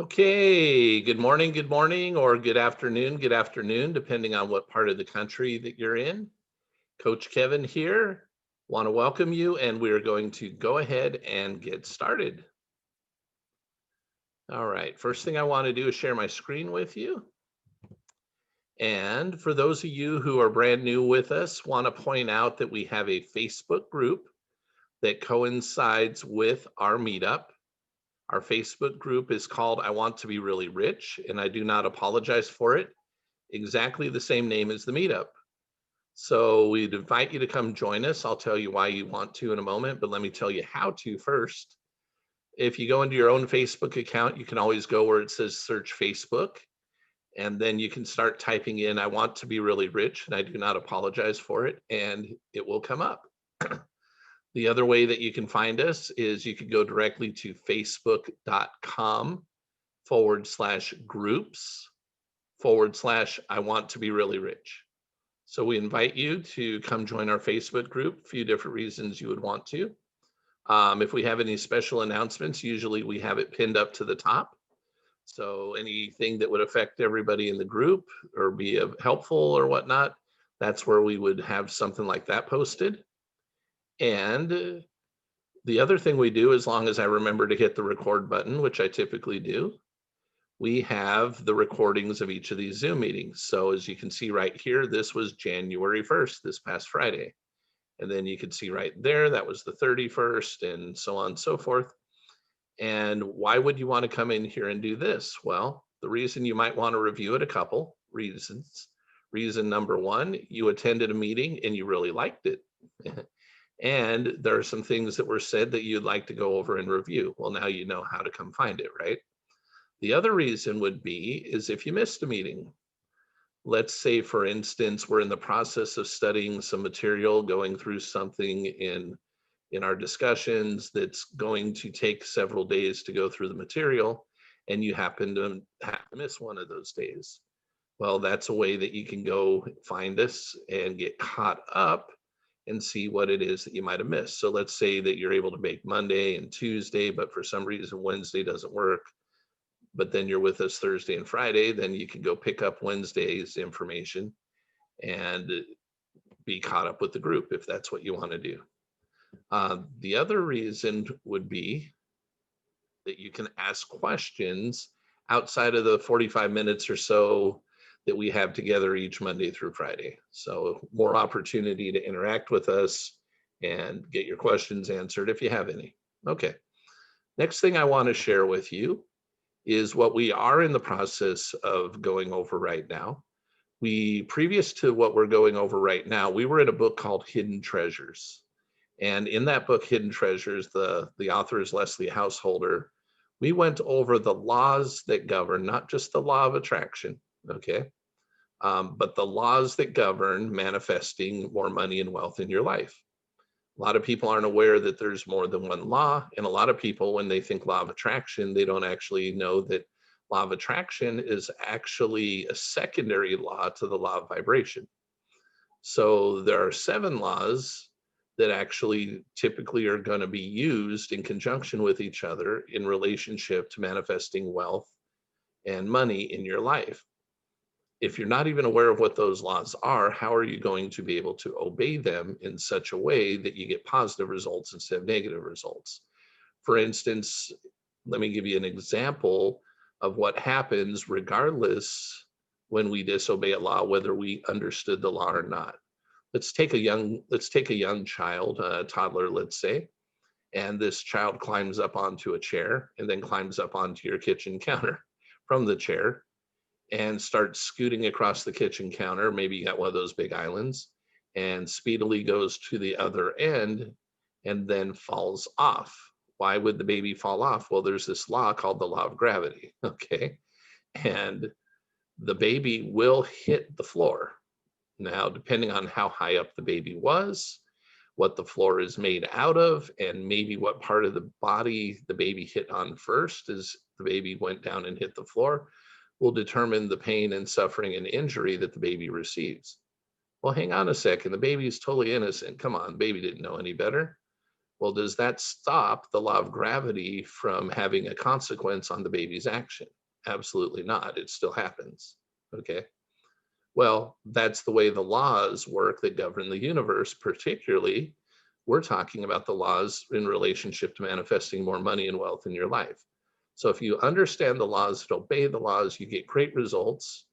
Okay, good morning, or good afternoon, depending on what part of the country that you're in. Coach Kevin here. Want to welcome you, and we're going to go ahead and get started. All right, first thing I want to do is share my screen with you. And for those of you who are brand new with us, want to point out that we have a Facebook group that coincides with our meetup. Our Facebook group is called I Want to Be Really Rich, and I do not apologize for it. Exactly the same name as the meetup. So we'd invite you to come join us. I'll tell you why you want to in a moment, but let me tell you how to first. If you go into your own Facebook account, you can always go where it says search Facebook, and then you can start typing in, I want to be really rich, and I do not apologize for it, and it will come up. The other way that you can find us is you could go directly to facebook.com/groups/ I want to be really rich. So we invite you to come join our Facebook group. A few different reasons you would want to. If we have any special announcements, usually we have it pinned up to the top. So anything that would affect everybody in the group or be helpful or whatnot, that's where we would have something like that posted. And the other thing we do, as long as I remember to hit the record button, which I typically do, we have the recordings of each of these Zoom meetings. So as you can see right here, this was January 1st, this past Friday. And then you can see right there, that was the 31st, and so on and so forth. And why would you want to come in here and do this? Well, the reason you might want to review it, a couple reasons. Reason number one, you attended a meeting and you really liked it. And there are some things that were said that you'd like to go over and review. Well, now you know how to come find it, right? The other reason would be is if you missed a meeting. Let's say, for instance, we're in the process of studying some material, going through something in our discussions that's going to take several days to go through the material, and you happen to have to miss one of those days. Well, that's a way that you can go find us and get caught up and see what it is that you might have missed. So let's say that you're able to make Monday and Tuesday, but for some reason Wednesday doesn't work, but then you're with us Thursday and Friday, then you can go pick up Wednesday's information and be caught up with the group if that's what you want to do. The other reason would be that you can ask questions outside of the 45 minutes or so that we have together each Monday through Friday. So more opportunity to interact with us and get your questions answered if you have any. Okay. Next thing I want to share with you is what we are in the process of going over right now. Previous to what we're going over right now, we were in a book called Hidden Treasures. And in that book, Hidden Treasures, the author is Leslie Householder. We went over the laws that govern, not just the law of attraction, okay, but the laws that govern manifesting more money and wealth in your life. A lot of people aren't aware that there's more than one law. And a lot of people, when they think law of attraction, they don't actually know that law of attraction is actually a secondary law to the law of vibration. So there are 7 laws that actually typically are going to be used in conjunction with each other in relationship to manifesting wealth and money in your life. If you're not even aware of what those laws are, how are you going to be able to obey them in such a way that you get positive results instead of negative results? For instance, let me give you an example of what happens regardless when we disobey a law, whether we understood the law or not. Let's take a young child, a toddler, let's say, and this child climbs up onto a chair and then climbs up onto your kitchen counter from the chair and starts scooting across the kitchen counter. Maybe you got one of those big islands, and speedily goes to the other end and then falls off. Why would the baby fall off? Well, there's this law called the law of gravity, okay? And the baby will hit the floor. Now, depending on how high up the baby was, what the floor is made out of, and maybe what part of the body the baby hit on first as the baby went down and hit the floor, will determine the pain and suffering and injury that the baby receives. Well, hang on a second. The baby is totally innocent. Come on, the baby didn't know any better. Well, does that stop the law of gravity from having a consequence on the baby's action? Absolutely not. It still happens. Okay. Well, that's the way the laws work that govern the universe, particularly we're talking about the laws in relationship to manifesting more money and wealth in your life. So if you understand the laws and obey the laws, you get great results.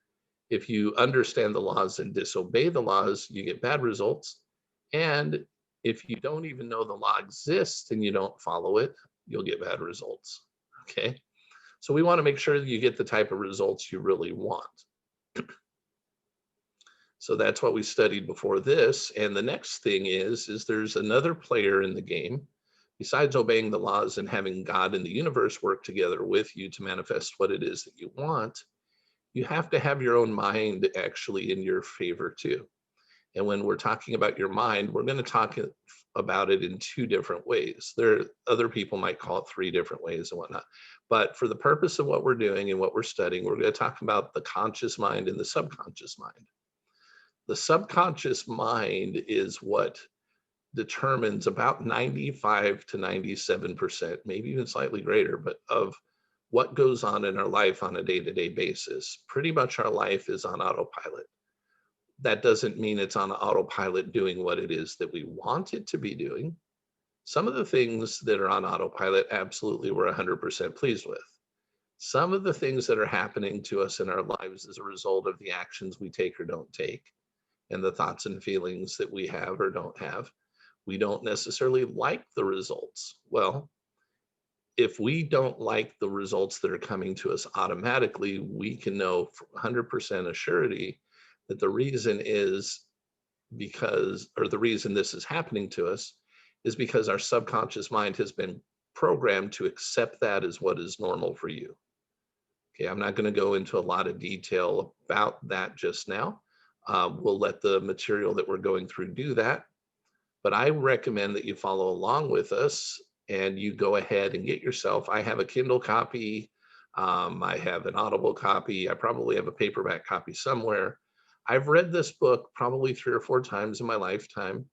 If you understand the laws and disobey the laws, you get bad results. And if you don't even know the law exists and you don't follow it, you'll get bad results. Okay. So we want to make sure that you get the type of results you really want. So that's what we studied before this. And the next thing is there's another player in the game. Besides obeying the laws and having God and the universe work together with you to manifest what it is that you want, you have to have your own mind actually in your favor too. And when we're talking about your mind, we're going to talk about it in two different ways. Other people might call it three different ways and whatnot. But for the purpose of what we're doing and what we're studying, we're going to talk about the conscious mind and the subconscious mind. The subconscious mind is what determines about 95 to 97%, maybe even slightly greater, but of what goes on in our life on a day-to-day basis. Pretty much our life is on autopilot. That doesn't mean it's on autopilot doing what it is that we want it to be doing. Some of the things that are on autopilot, absolutely, we're 100% pleased with. Some of the things that are happening to us in our lives as a result of the actions we take or don't take, and the thoughts and feelings that we have or don't have, we don't necessarily like the results. Well, if we don't like the results that are coming to us automatically, we can know for 100% assurity that the reason is because, or the reason this is happening to us is because our subconscious mind has been programmed to accept that as what is normal for you. Okay, I'm not going to go into a lot of detail about that just now. We'll let the material that we're going through do that. But I recommend that you follow along with us and you go ahead and get yourself. I have a Kindle copy. I have an Audible copy. I probably have a paperback copy somewhere. I've read this book probably 3 or 4 times in my lifetime.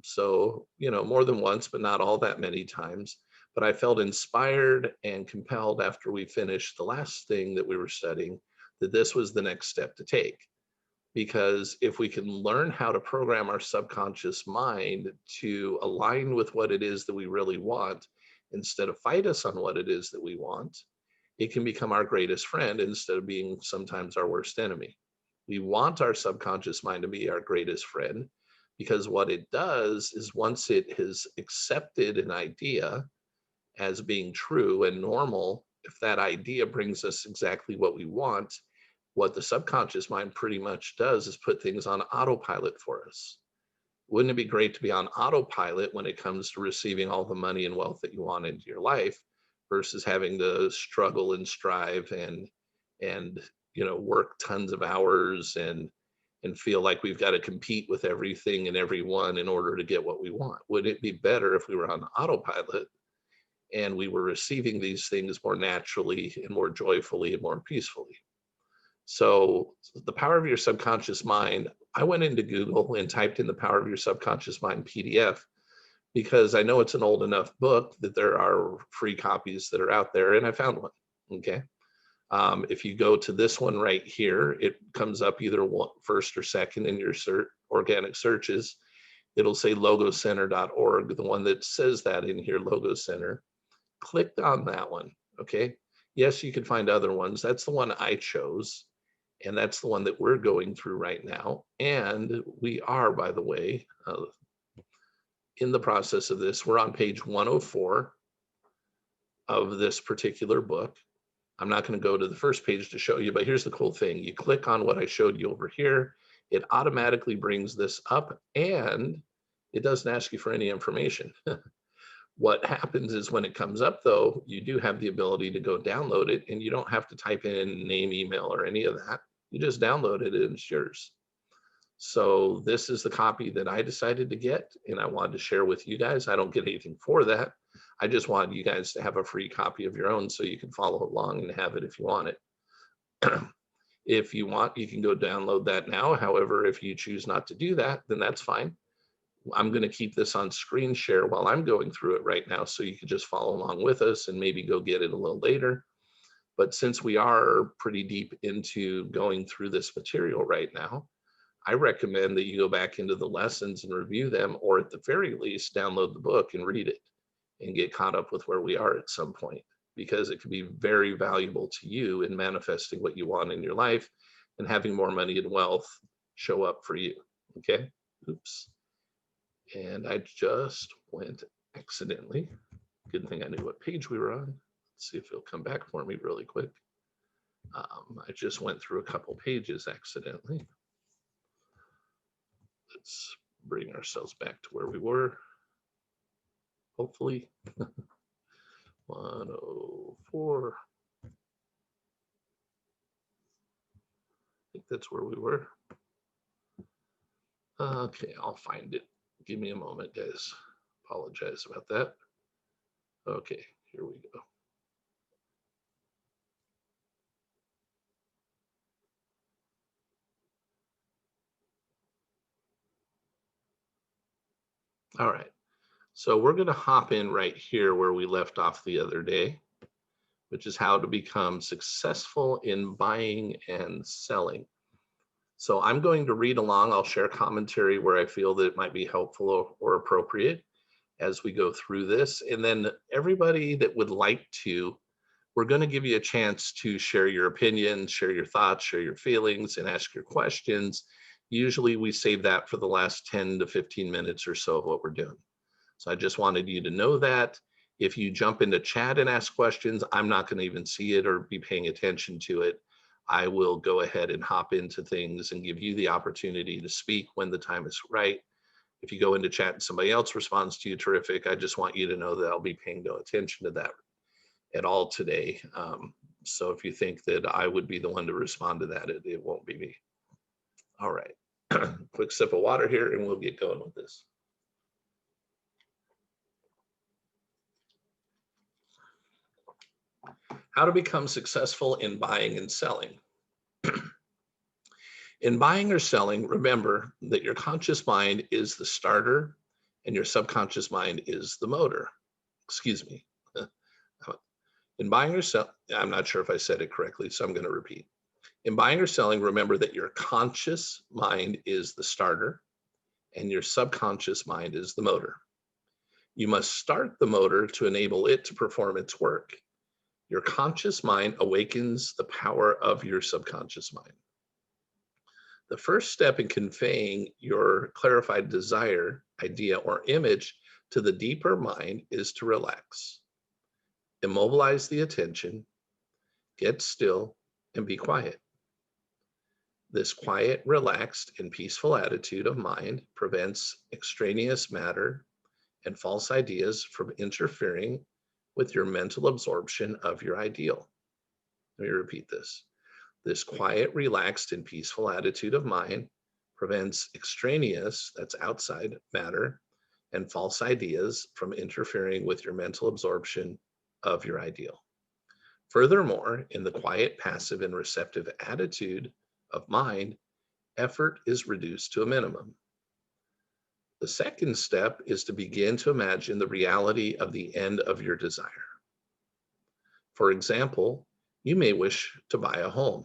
So, more than once, but not all that many times. But I felt inspired and compelled after we finished the last thing that we were studying that this was the next step to take. Because if we can learn how to program our subconscious mind to align with what it is that we really want, instead of fight us on what it is that we want, it can become our greatest friend instead of being sometimes our worst enemy. We want our subconscious mind to be our greatest friend because what it does is once it has accepted an idea as being true and normal, if that idea brings us exactly what we want, what the subconscious mind pretty much does is put things on autopilot for us. Wouldn't it be great to be on autopilot when it comes to receiving all the money and wealth that you want into your life versus having to struggle and strive and work tons of hours and feel like we've got to compete with everything and everyone in order to get what we want? Would it be better if we were on autopilot and we were receiving these things more naturally and more joyfully and more peacefully? So the power of your subconscious mind, I went into Google and typed in the power of your subconscious mind PDF because I know it's an old enough book that there are free copies that are out there, and I found one. Okay. If you go to this one right here, it comes up either first or second in your organic searches. It'll say logocenter.org, the one that says that in here, Logo Center. Click on that one. Okay. Yes, you can find other ones. That's the one I chose. And that's the one that we're going through right now. And we are, by the way, in the process of this. We're on page 104 of this particular book. I'm not going to go to the first page to show you, but here's the cool thing. You click on what I showed you over here. It automatically brings this up and it doesn't ask you for any information. What happens is when it comes up, though, you do have the ability to go download it and you don't have to type in name, email, or any of that. You just download it and it's yours. So this is the copy that I decided to get and I wanted to share with you guys. I don't get anything for that. I just wanted you guys to have a free copy of your own so you can follow along and have it if you want it. If you want, you can go download that now. However, if you choose not to do that, then that's fine. I'm going to keep this on screen share while I'm going through it right now, so you can just follow along with us and maybe go get it a little later. But since we are pretty deep into going through this material right now, I recommend that you go back into the lessons and review them, or at the very least, download the book and read it and get caught up with where we are at some point, because it can be very valuable to you in manifesting what you want in your life and having more money and wealth show up for you. Okay. Oops. And I just went accidentally. Good thing I knew what page we were on. Let's see if it'll come back for me really quick. I just went through a couple pages accidentally. Let's bring ourselves back to where we were. Hopefully. 104. I think that's where we were. Okay, I'll find it. Give me a moment, guys. Apologize about that. Okay, here we go. All right, so we're going to hop in right here where we left off the other day, which is how to become successful in buying and selling. So I'm going to read along. I'll share commentary where I feel that it might be helpful or appropriate as we go through this. And then everybody that would like to, we're going to give you a chance to share your opinions, share your thoughts, share your feelings, and ask your questions. Usually we save that for the last 10 to 15 minutes or so of what we're doing. So I just wanted you to know that. If you jump into chat and ask questions, I'm not going to even see it or be paying attention to it. I will go ahead and hop into things and give you the opportunity to speak when the time is right. If you go into chat and somebody else responds to you, terrific. I just want you to know that I'll be paying no attention to that at all today. So if you think that I would be the one to respond to that, it won't be me. All right, quick sip of water here and we'll get going with this. How to become successful in buying and selling. In buying or selling, remember that your conscious mind is the starter and your subconscious mind is the motor. Excuse me. In buying or selling, I'm not sure if I said it correctly, so I'm going to repeat. In buying or selling, remember that your conscious mind is the starter and your subconscious mind is the motor. You must start the motor to enable it to perform its work. Your conscious mind awakens the power of your subconscious mind. The first step in conveying your clarified desire, idea, or image to the deeper mind is to relax. Immobilize the attention, get still, and be quiet. This quiet, relaxed, and peaceful attitude of mind prevents extraneous matter and false ideas from interfering with your mental absorption of your ideal. Let me repeat this. This quiet, relaxed, and peaceful attitude of mind prevents extraneous, that's outside matter, and false ideas from interfering with your mental absorption of your ideal. Furthermore, in the quiet, passive, and receptive attitude of mind, effort is reduced to a minimum. The second step is to begin to imagine the reality of the end of your desire. For example, you may wish to buy a home.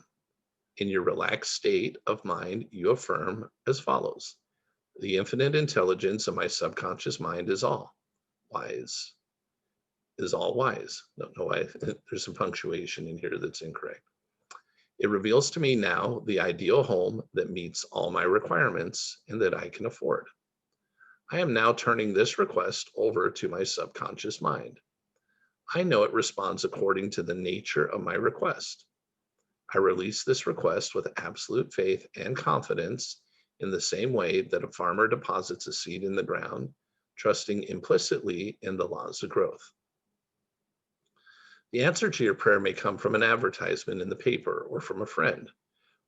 In your relaxed state of mind, you affirm as follows: the infinite intelligence of my subconscious mind is all wise. Is all wise. Don't know why there's some punctuation in here that's incorrect. It reveals to me now the ideal home that meets all my requirements and that I can afford. I am now turning this request over to my subconscious mind. I know it responds according to the nature of my request. I release this request with absolute faith and confidence in the same way that a farmer deposits a seed in the ground, trusting implicitly in the laws of growth. The answer to your prayer may come from an advertisement in the paper or from a friend,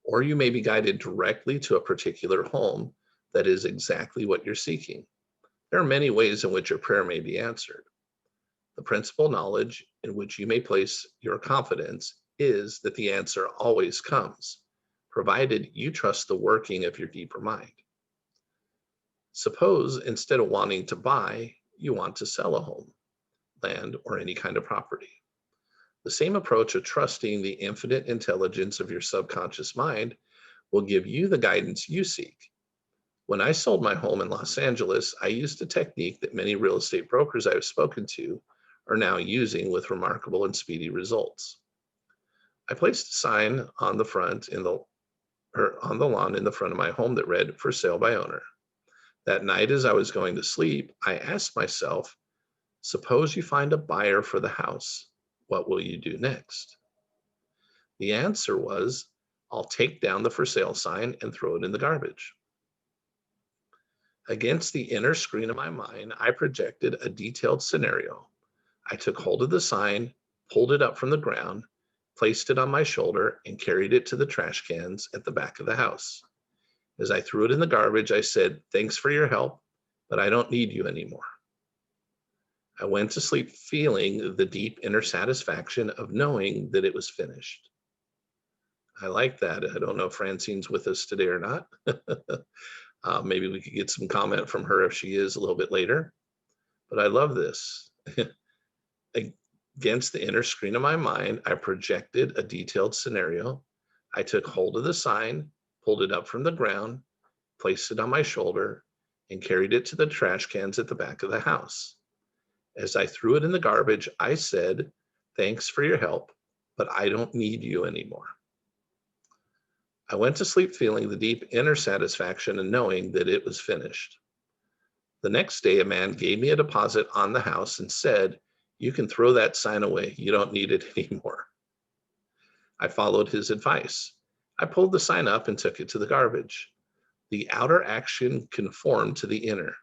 or you may be guided directly to a particular home that is exactly what you're seeking. There are many ways in which your prayer may be answered. The principal knowledge in which you may place your confidence is that the answer always comes, provided you trust the working of your deeper mind. Suppose instead of wanting to buy, you want to sell a home, land, or any kind of property. The same approach of trusting the infinite intelligence of your subconscious mind will give you the guidance you seek. When I sold my home in Los Angeles, I used a technique that many real estate brokers I have spoken to are now using with remarkable and speedy results. I placed a sign on the front on the lawn in the front of my home that read, "For sale by owner." That night as I was going to sleep, I asked myself, suppose you find a buyer for the house, what will you do next? The answer was, I'll take down the for sale sign and throw it in the garbage. Against the inner screen of my mind, I projected a detailed scenario. I took hold of the sign, pulled it up from the ground, placed it on my shoulder, and carried it to the trash cans at the back of the house. As I threw it in the garbage, I said, "Thanks for your help, but I don't need you anymore." I went to sleep feeling the deep inner satisfaction of knowing that it was finished. I like that. I don't know if Francine's with us today or not. Maybe we could get some comment from her if she is a little bit later. But I love this. Against the inner screen of my mind, I projected a detailed scenario. I took hold of the sign, pulled it up from the ground, placed it on my shoulder, and carried it to the trash cans at the back of the house. As I threw it in the garbage, I said, "Thanks for your help, but I don't need you anymore." I went to sleep feeling the deep inner satisfaction and knowing that it was finished. The next day, a man gave me a deposit on the house and said, "You can throw that sign away. You don't need it anymore." I followed his advice. I pulled the sign up and took it to the garbage. The outer action conformed to the inner.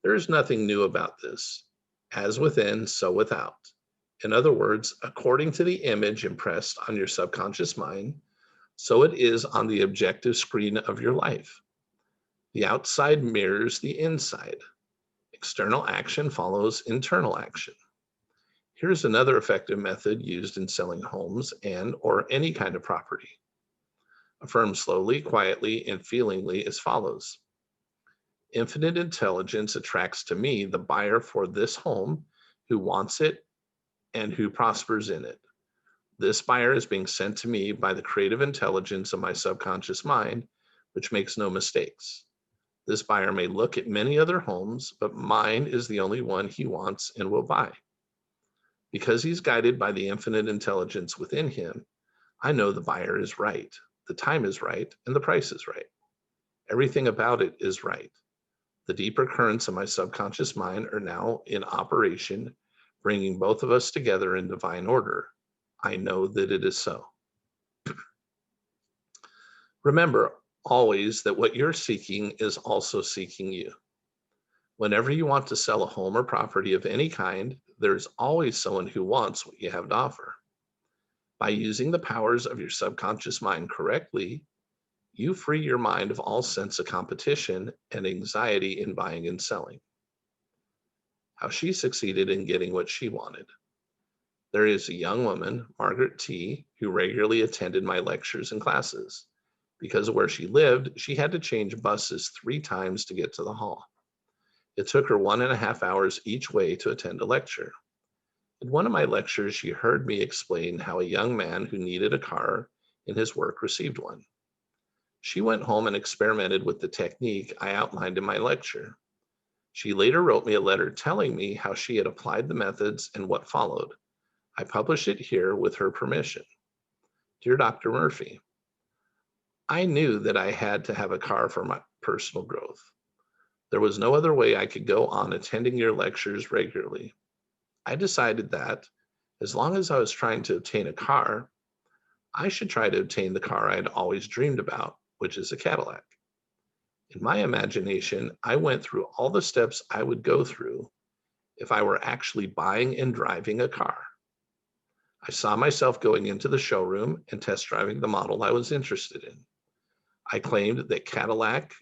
There is nothing new about this. As within, so without. In other words, according to the image impressed on your subconscious mind, so it is on the objective screen of your life. The outside mirrors the inside. External action follows internal action. Here's another effective method used in selling homes or any kind of property. Affirm slowly, quietly, and feelingly as follows. Infinite intelligence attracts to me the buyer for this home who wants it and who prospers in it. This buyer is being sent to me by the creative intelligence of my subconscious mind, which makes no mistakes. This buyer may look at many other homes, but mine is the only one he wants and will buy. Because he's guided by the infinite intelligence within him, I know the buyer is right, the time is right, and the price is right. Everything about it is right. The deeper currents of my subconscious mind are now in operation, bringing both of us together in divine order. I know that it is so. Remember always that what you're seeking is also seeking you. Whenever you want to sell a home or property of any kind, there's always someone who wants what you have to offer. By using the powers of your subconscious mind correctly, you free your mind of all sense of competition and anxiety in buying and selling. How she succeeded in getting what she wanted. There is a young woman, Margaret T., who regularly attended my lectures and classes. Because of where she lived, she had to change buses 3 times to get to the hall. It took her 1.5 hours each way to attend a lecture. In one of my lectures, she heard me explain how a young man who needed a car in his work received one. She went home and experimented with the technique I outlined in my lecture. She later wrote me a letter telling me how she had applied the methods and what followed. I publish it here with her permission. Dear Dr. Murphy, I knew that I had to have a car for my personal growth. There was no other way I could go on attending your lectures regularly. I decided that, as long as I was trying to obtain a car, I should try to obtain the car I had always dreamed about, which is a Cadillac. In my imagination, I went through all the steps I would go through if I were actually buying and driving a car. I saw myself going into the showroom and test driving the model I was interested in. I claimed that Cadillac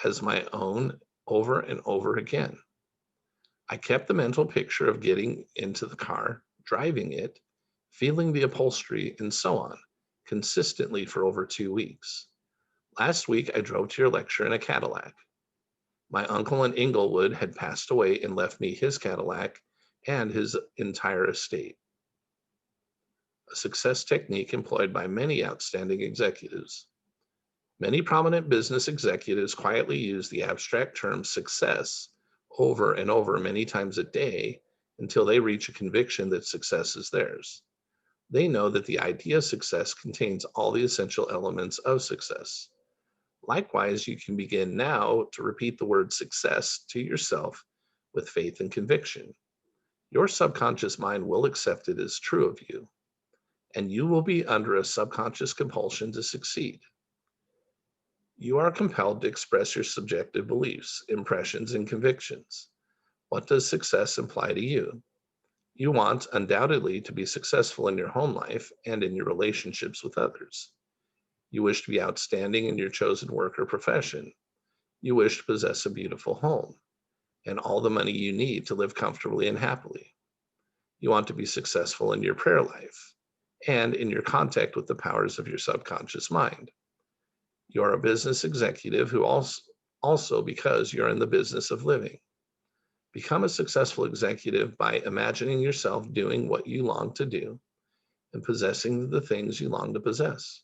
as my own over and over again. I kept the mental picture of getting into the car, driving it, feeling the upholstery, and so on, consistently for over 2 weeks. Last week, I drove to your lecture in a Cadillac. My uncle in Inglewood had passed away and left me his Cadillac and his entire estate. A success technique employed by many outstanding executives. Many prominent business executives quietly use the abstract term success over and over many times a day until they reach a conviction that success is theirs. They know that the idea of success contains all the essential elements of success. Likewise, you can begin now to repeat the word success to yourself with faith and conviction. Your subconscious mind will accept it as true of you, and you will be under a subconscious compulsion to succeed. You are compelled to express your subjective beliefs, impressions, and convictions. What does success imply to you? You want, undoubtedly, to be successful in your home life and in your relationships with others. You wish to be outstanding in your chosen work or profession. You wish to possess a beautiful home and all the money you need to live comfortably and happily. You want to be successful in your prayer life and in your contact with the powers of your subconscious mind. You're a business executive who also because you're in the business of living. Become a successful executive by imagining yourself doing what you long to do and possessing the things you long to possess.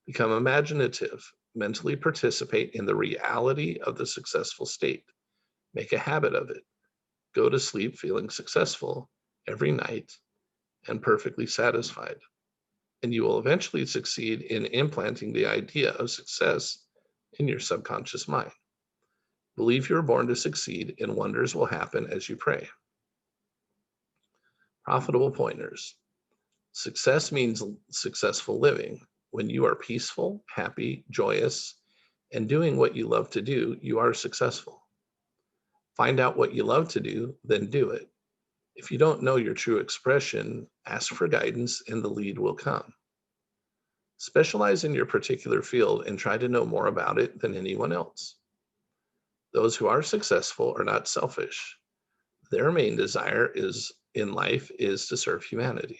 Become imaginative, mentally participate in the reality of the successful state. Make a habit of it. Go to sleep feeling successful every night and perfectly satisfied. And you will eventually succeed in implanting the idea of success in your subconscious mind. Believe you are born to succeed, and wonders will happen as you pray. Profitable pointers. Success means successful living. When you are peaceful, happy, joyous, and doing what you love to do, you are successful. Find out what you love to do, then do it. If you don't know your true expression, ask for guidance and the lead will come. Specialize in your particular field and try to know more about it than anyone else. Those who are successful are not selfish. Their main desire in life is to serve humanity.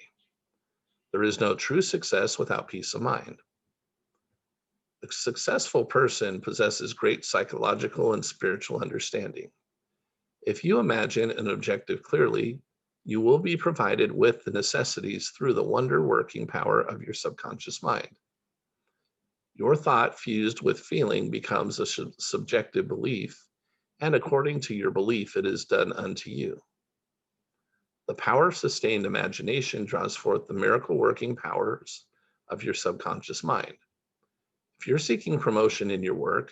There is no true success without peace of mind. A successful person possesses great psychological and spiritual understanding. If you imagine an objective clearly, you will be provided with the necessities through the wonder-working power of your subconscious mind. Your thought fused with feeling becomes a subjective belief, and according to your belief, it is done unto you. The power of sustained imagination draws forth the miracle-working powers of your subconscious mind. If you're seeking promotion in your work,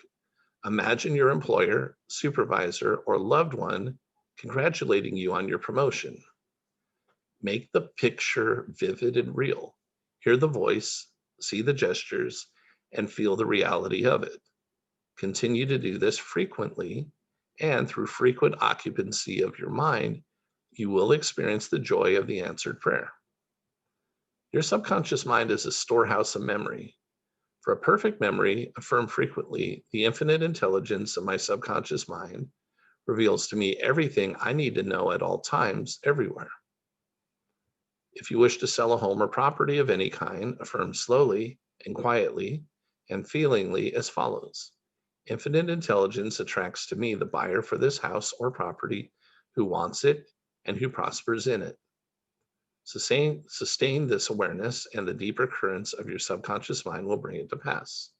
imagine your employer, supervisor, or loved one congratulating you on your promotion. Make the picture vivid and real. Hear the voice, see the gestures, and feel the reality of it. Continue to do this frequently, and through frequent occupancy of your mind, you will experience the joy of the answered prayer. Your subconscious mind is a storehouse of memory. For a perfect memory, affirm frequently, the infinite intelligence of my subconscious mind reveals to me everything I need to know at all times, everywhere. If you wish to sell a home or property of any kind, affirm slowly and quietly and feelingly as follows. Infinite intelligence attracts to me the buyer for this house or property who wants it and who prospers in it. Sustain this awareness, and the deeper currents of your subconscious mind will bring it to pass.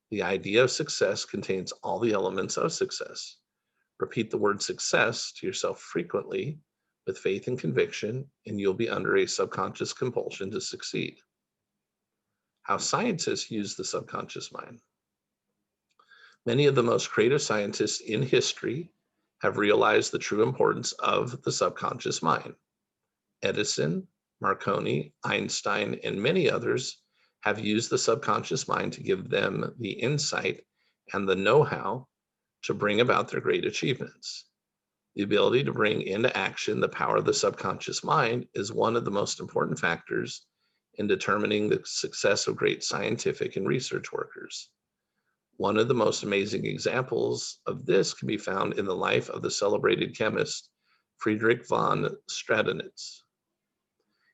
The idea of success contains all the elements of success. Repeat the word success to yourself frequently with faith and conviction, and you'll be under a subconscious compulsion to succeed. How scientists use the subconscious mind. Many of the most creative scientists in history have realized the true importance of the subconscious mind. Edison, Marconi, Einstein, and many others have used the subconscious mind to give them the insight and the know-how to bring about their great achievements. The ability to bring into action the power of the subconscious mind is one of the most important factors in determining the success of great scientific and research workers. One of the most amazing examples of this can be found in the life of the celebrated chemist Friedrich von Stradonitz.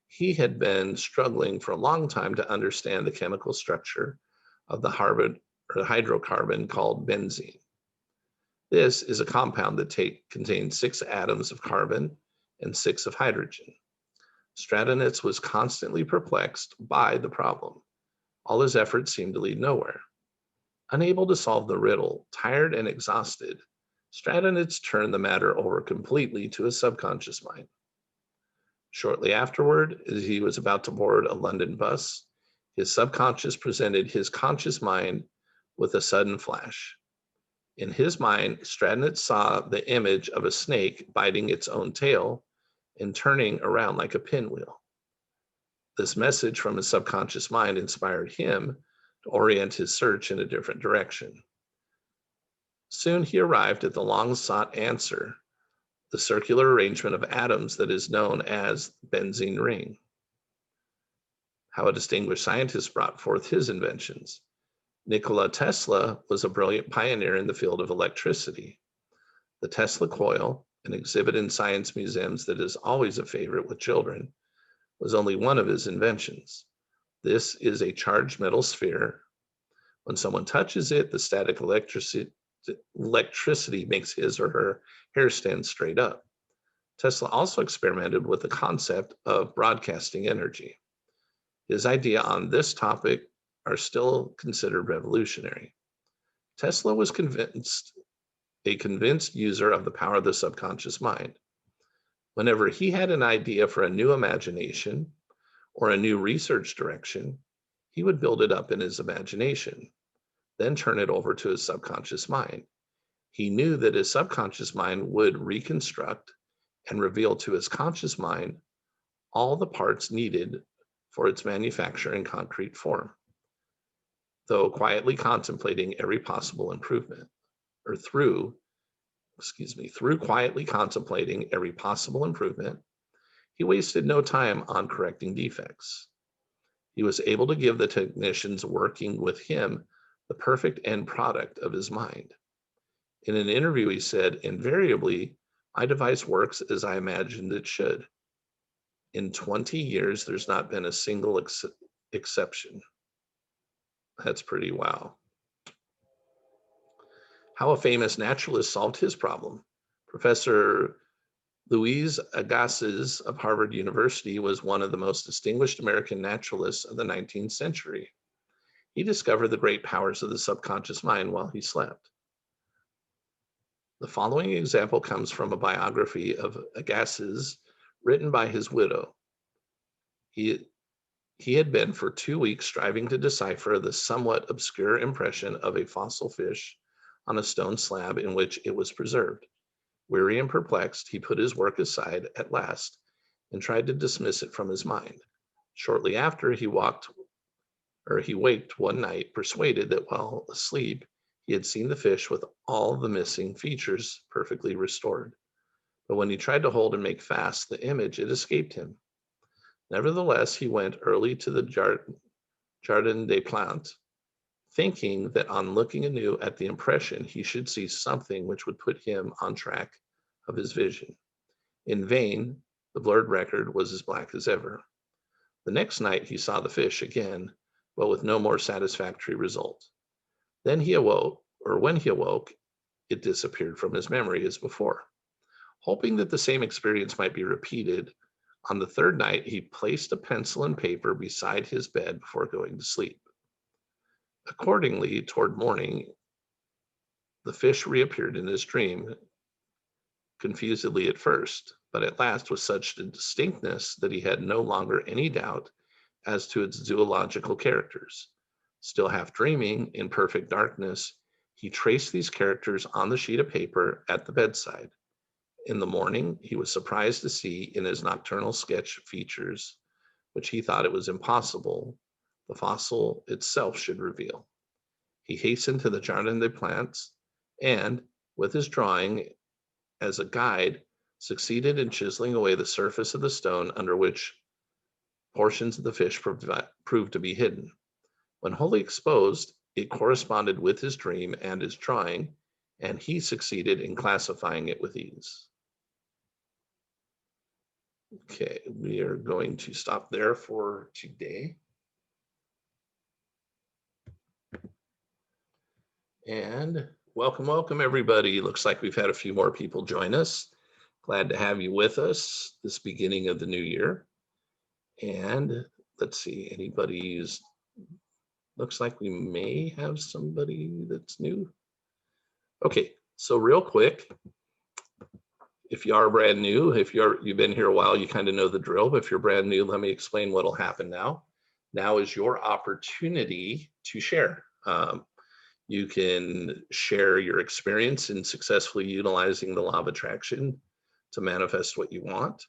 He had been struggling for a long time to understand the chemical structure of the hydrocarbon called benzene. This is a compound that contains 6 atoms of carbon and 6 of hydrogen. Stradonitz was constantly perplexed by the problem. All his efforts seemed to lead nowhere. Unable to solve the riddle, tired and exhausted, Stradonitz turned the matter over completely to his subconscious mind. Shortly afterward, as he was about to board a London bus, his subconscious presented his conscious mind with a sudden flash. In his mind, Stradonitz saw the image of a snake biting its own tail and turning around like a pinwheel. This message from his subconscious mind inspired him to orient his search in a different direction. Soon he arrived at the long-sought answer, the circular arrangement of atoms that is known as benzene ring. How a distinguished scientist brought forth his inventions. Nikola Tesla was a brilliant pioneer in the field of electricity. The Tesla coil, an exhibit in science museums that is always a favorite with children, was only one of his inventions. This is a charged metal sphere. When someone touches it, the static electricity makes his or her hair stand straight up. Tesla also experimented with the concept of broadcasting energy. His ideas on this topic are still considered revolutionary. Tesla was a convinced user of the power of the subconscious mind. Whenever he had an idea for a new imagination or a new research direction, he would build it up in his imagination, then turn it over to his subconscious mind. He knew that his subconscious mind would reconstruct and reveal to his conscious mind all the parts needed for its manufacture in concrete form. Though quietly contemplating every possible improvement, or through quietly contemplating every possible improvement, he wasted no time on correcting defects. He was able to give the technicians working with him the perfect end product of his mind. In an interview, he said, "Invariably, my device works as I imagined it should. In 20 years, there's not been a single exception." That's pretty wow. How a famous naturalist solved his problem. Professor Louis Agassiz of Harvard University was one of the most distinguished American naturalists of the 19th century. He discovered the great powers of the subconscious mind while he slept. The following example comes from a biography of Agassiz written by his widow. He had been for 2 weeks striving to decipher the somewhat obscure impression of a fossil fish on a stone slab in which it was preserved. Weary and perplexed, he put his work aside at last and tried to dismiss it from his mind. Shortly after, he waked one night, persuaded that while asleep, he had seen the fish with all the missing features perfectly restored. But when he tried to hold and make fast the image, it escaped him. Nevertheless, he went early to the Jardin des Plantes, thinking that on looking anew at the impression, he should see something which would put him on track of his vision. In vain, the blurred record was as black as ever. The next night he saw the fish again, but with no more satisfactory result. When he awoke, it disappeared from his memory as before. Hoping that the same experience might be repeated, on the third night, he placed a pencil and paper beside his bed before going to sleep. Accordingly, toward morning, the fish reappeared in his dream, confusedly at first, but at last with such distinctness that he had no longer any doubt as to its zoological characters. Still half dreaming, in perfect darkness, he traced these characters on the sheet of paper at the bedside. In the morning, he was surprised to see in his nocturnal sketch features, which he thought it was impossible the fossil itself should reveal. He hastened to the Jardin des Plantes and, with his drawing as a guide, succeeded in chiseling away the surface of the stone under which portions of the fish proved to be hidden. When wholly exposed, it corresponded with his dream and his drawing, and he succeeded in classifying it with ease. Okay, we are going to stop there for today. And Welcome, welcome, everybody. Looks like we've had a few more people join us. Glad to have you with us this beginning of the new year. And let's see, anybody's, looks like we may have somebody that's new. Okay, so real quick, if you are brand new, if you've been here a while, you kind of know the drill. But if you're brand new, let me explain what'll happen now. Now is your opportunity to share. You can share your experience in successfully utilizing the law of attraction to manifest what you want.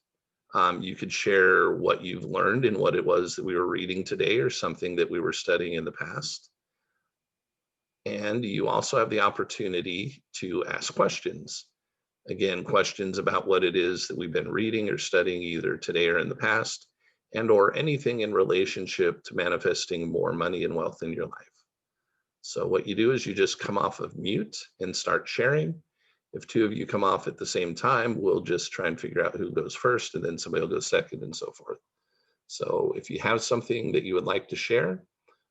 You could share what you've learned and what it was that we were reading today or something that we were studying in the past. And you also have the opportunity to ask questions. Again, questions about what it is that we've been reading or studying either today or in the past, and or anything in relationship to manifesting more money and wealth in your life. So what you do is you just come off of mute and start sharing. If two of you come off at the same time, we'll just try and figure out who goes first, and then somebody will go second, and so forth. So if you have something that you would like to share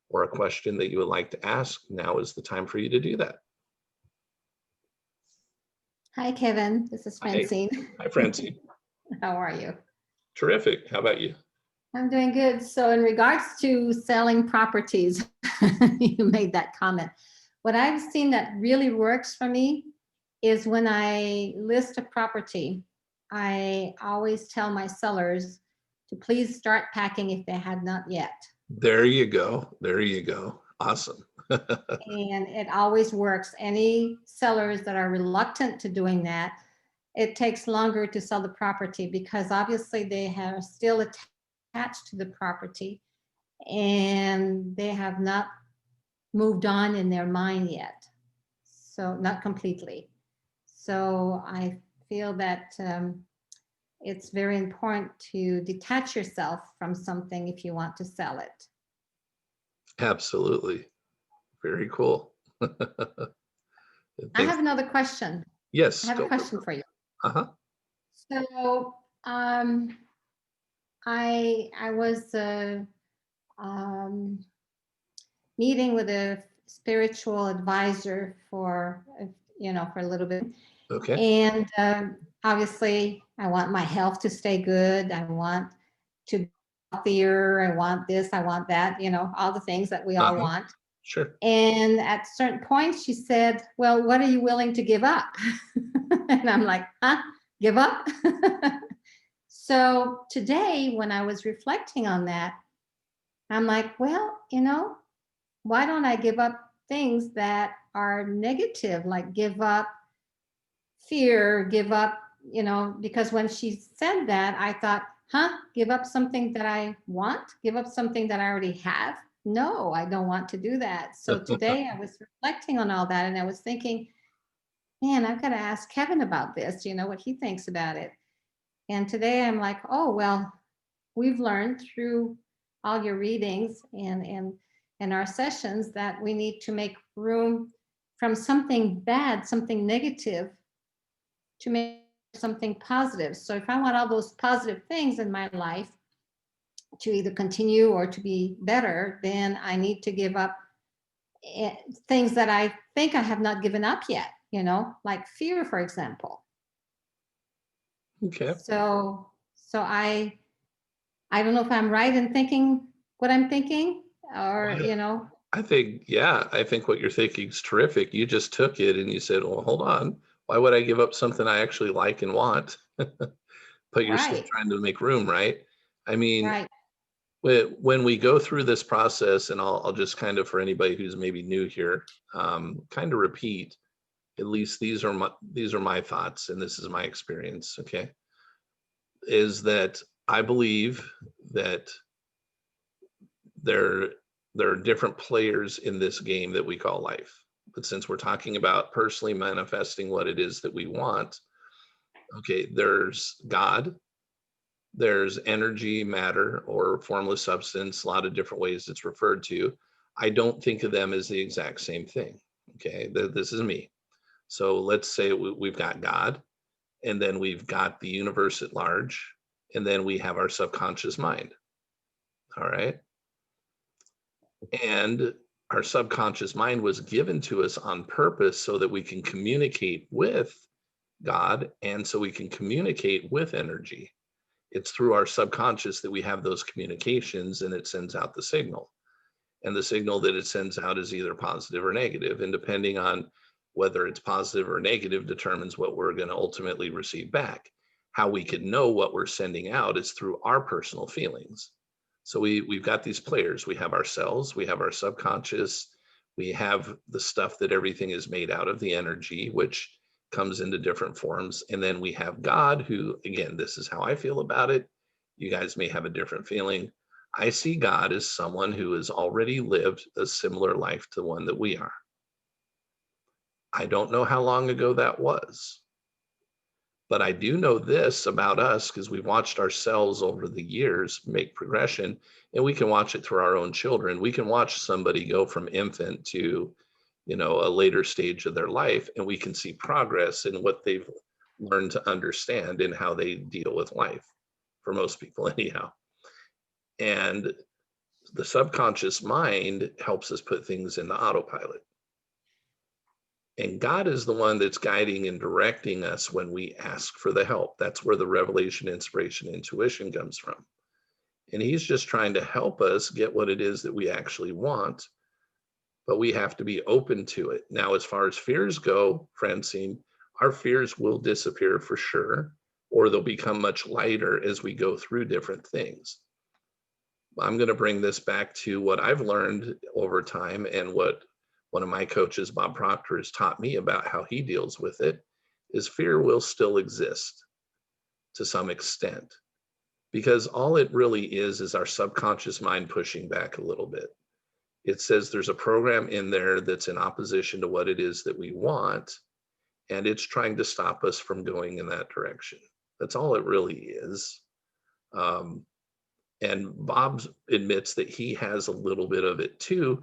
or a question that you would like to ask, now is the time for you to do that. Hi, Kevin. This is Francine. Hi, Francine. How are you? Terrific. How about you? I'm doing good. So in regards to selling properties, you made that comment. What I've seen that really works for me is when I list a property, I always tell my sellers to please start packing if they had not yet. There you go. There you go. Awesome. And it always works. Any sellers that are reluctant to doing that, it takes longer to sell the property because obviously they are still attached to the property and they have not moved on in their mind yet. So not completely. So I feel that it's very important to detach yourself from something if you want to sell it. Absolutely. Very cool. I have another question. Yes. I have a question for you. Uh-huh. So I was meeting with a spiritual advisor for for a little bit. Okay. And obviously, I want my health to stay good. I want to be healthier. I want this. I want that. All the things that we all want. Sure. And at certain points, she said, "Well, what are you willing to give up?" And I'm like, "Huh? Give up?" So today, when I was reflecting on that, I'm like, well, why don't I give up things that are negative, like give up fear, give up, because when she said that, I thought, give up something that I want, give up something that I already have. No, I don't want to do that. So today I was reflecting on all that and I was thinking, man, I've got to ask Kevin about this, what he thinks about it. And today I'm like, oh, well, we've learned through all your readings and our sessions that we need to make room from something bad, something negative, to make something positive. So if I want all those positive things in my life to either continue or to be better, then I need to give up things that I think I have not given up yet, like fear, for example. Okay. So I don't know if I'm right in thinking what I'm thinking, or I think what you're thinking is terrific. You just took it and you said, well, hold on. Why would I give up something I actually like and want? But you're still trying to make room, right? I mean, right. when we go through this process, and I'll just kind of, for anybody who's maybe new here, kind of repeat, at least these are my thoughts and this is my experience, okay? Is that I believe that there are different players in this game that we call life. But since we're talking about personally manifesting what it is that we want, okay, there's God, there's energy, matter, or formless substance, a lot of different ways it's referred to. I don't think of them as the exact same thing. Okay, this is me. So let's say we've got God, and then we've got the universe at large, and then we have our subconscious mind. All right. And our subconscious mind was given to us on purpose so that we can communicate with God and so we can communicate with energy. It's through our subconscious that we have those communications, and it sends out the signal. And the signal that it sends out is either positive or negative. And depending on whether it's positive or negative determines what we're going to ultimately receive back. How we can know what we're sending out is through our personal feelings. So we've got these players. We have ourselves, we have our subconscious, we have the stuff that everything is made out of, the energy, which comes into different forms. And then we have God, who, again, this is how I feel about it. You guys may have a different feeling. I see God as someone who has already lived a similar life to the one that we are. I don't know how long ago that was, but I do know this about us because we've watched ourselves over the years make progression, and we can watch it through our own children. We can watch somebody go from infant to, a later stage of their life, and we can see progress in what they've learned to understand and how they deal with life, for most people anyhow. And the subconscious mind helps us put things into autopilot. And God is the one that's guiding and directing us when we ask for the help. That's where the revelation, inspiration, intuition comes from. And he's just trying to help us get what it is that we actually want, but we have to be open to it. Now, as far as fears go, Francine, our fears will disappear for sure, or they'll become much lighter as we go through different things. I'm going to bring this back to what I've learned over time and what one of my coaches, Bob Proctor, has taught me about how he deals with it, is fear will still exist to some extent, because all it really is our subconscious mind pushing back a little bit. It says there's a program in there that's in opposition to what it is that we want, and it's trying to stop us from going in that direction. That's all it really is. And Bob admits that he has a little bit of it too,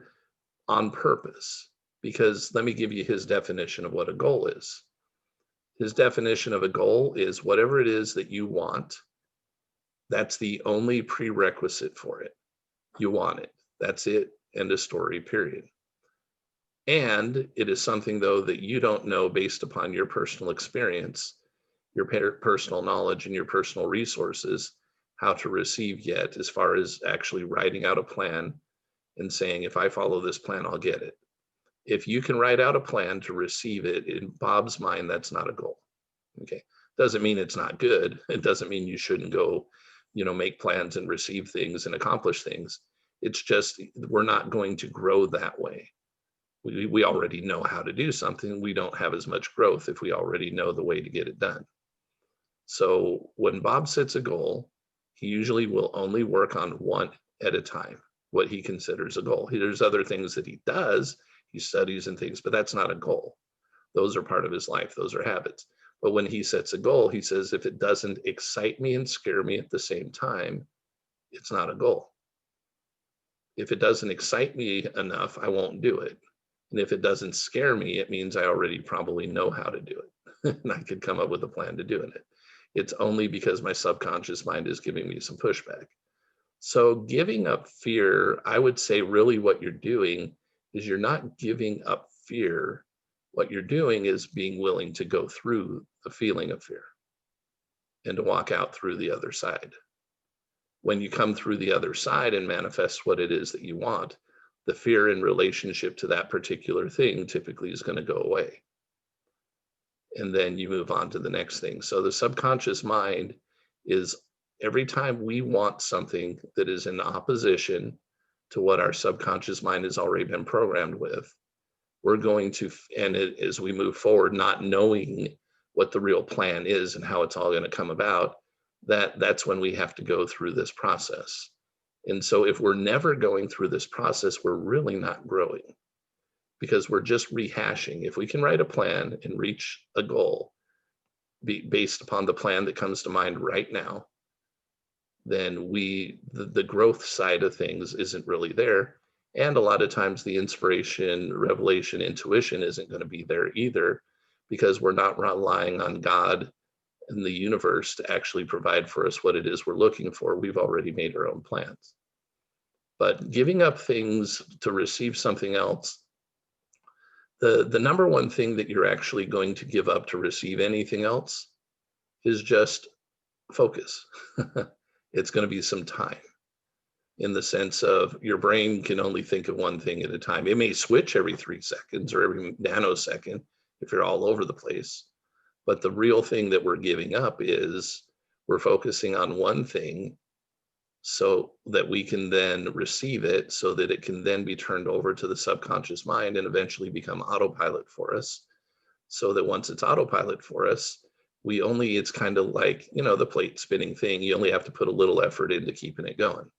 on purpose, because let me give you his definition of what a goal is. His definition of a goal is whatever it is that you want, that's the only prerequisite for it. You want it. That's it. End of story, period. And it is something, though, that you don't know based upon your personal experience, your personal knowledge, and your personal resources, how to receive yet, as far as actually writing out a plan and saying, if I follow this plan, I'll get it. If you can write out a plan to receive it, in Bob's mind, that's not a goal. Okay. Doesn't mean it's not good. It doesn't mean you shouldn't go, make plans and receive things and accomplish things. It's just, we're not going to grow that way. We already know how to do something. We don't have as much growth if we already know the way to get it done. So when Bob sets a goal, he usually will only work on one at a time, what he considers a goal. There's other things that he does, he studies and things, but that's not a goal. Those are part of his life. Those are habits. But when he sets a goal, he says, if it doesn't excite me and scare me at the same time, it's not a goal. If it doesn't excite me enough, I won't do it. And if it doesn't scare me, it means I already probably know how to do it. And I could come up with a plan to doing it. It's only because my subconscious mind is giving me some pushback. So giving up fear, I would say really what you're doing is you're not giving up fear. What you're doing is being willing to go through the feeling of fear and to walk out through the other side. When you come through the other side and manifest what it is that you want, the fear in relationship to that particular thing typically is going to go away. And then you move on to the next thing. So the subconscious mind is, every time we want something that is in opposition to what our subconscious mind has already been programmed with, we're going to, and as we move forward, not knowing what the real plan is and how it's all going to come about, that's when we have to go through this process. And so if we're never going through this process, we're really not growing, because we're just rehashing. If we can write a plan and reach a goal based upon the plan that comes to mind right now, then the growth side of things isn't really there. And a lot of times the inspiration, revelation, intuition isn't going to be there either, because we're not relying on God and the universe to actually provide for us what it is we're looking for. We've already made our own plans. But giving up things to receive something else, the number one thing that you're actually going to give up to receive anything else is just focus. It's going to be some time, in the sense of your brain can only think of one thing at a time. It may switch every 3 seconds or every nanosecond if you're all over the place. But the real thing that we're giving up is we're focusing on one thing so that we can then receive it, so that it can then be turned over to the subconscious mind and eventually become autopilot for us. So that once it's autopilot for us, it's kind of like, the plate spinning thing. You only have to put a little effort into keeping it going.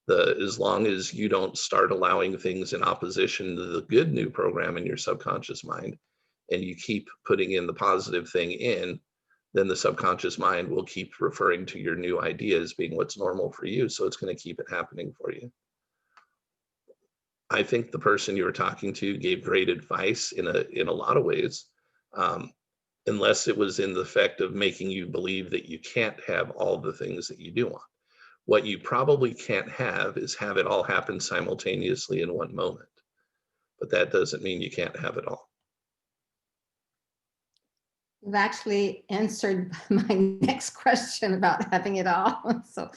As long as you don't start allowing things in opposition to the good new program in your subconscious mind, and you keep putting in the positive thing in, then the subconscious mind will keep referring to your new ideas being what's normal for you. So it's going to keep it happening for you. I think the person you were talking to gave great advice in a lot of ways, unless it was in the effect of making you believe that you can't have all the things that you do want. What you probably can't have is have it all happen simultaneously in one moment. But that doesn't mean you can't have it all. You've actually answered my next question about having it all. So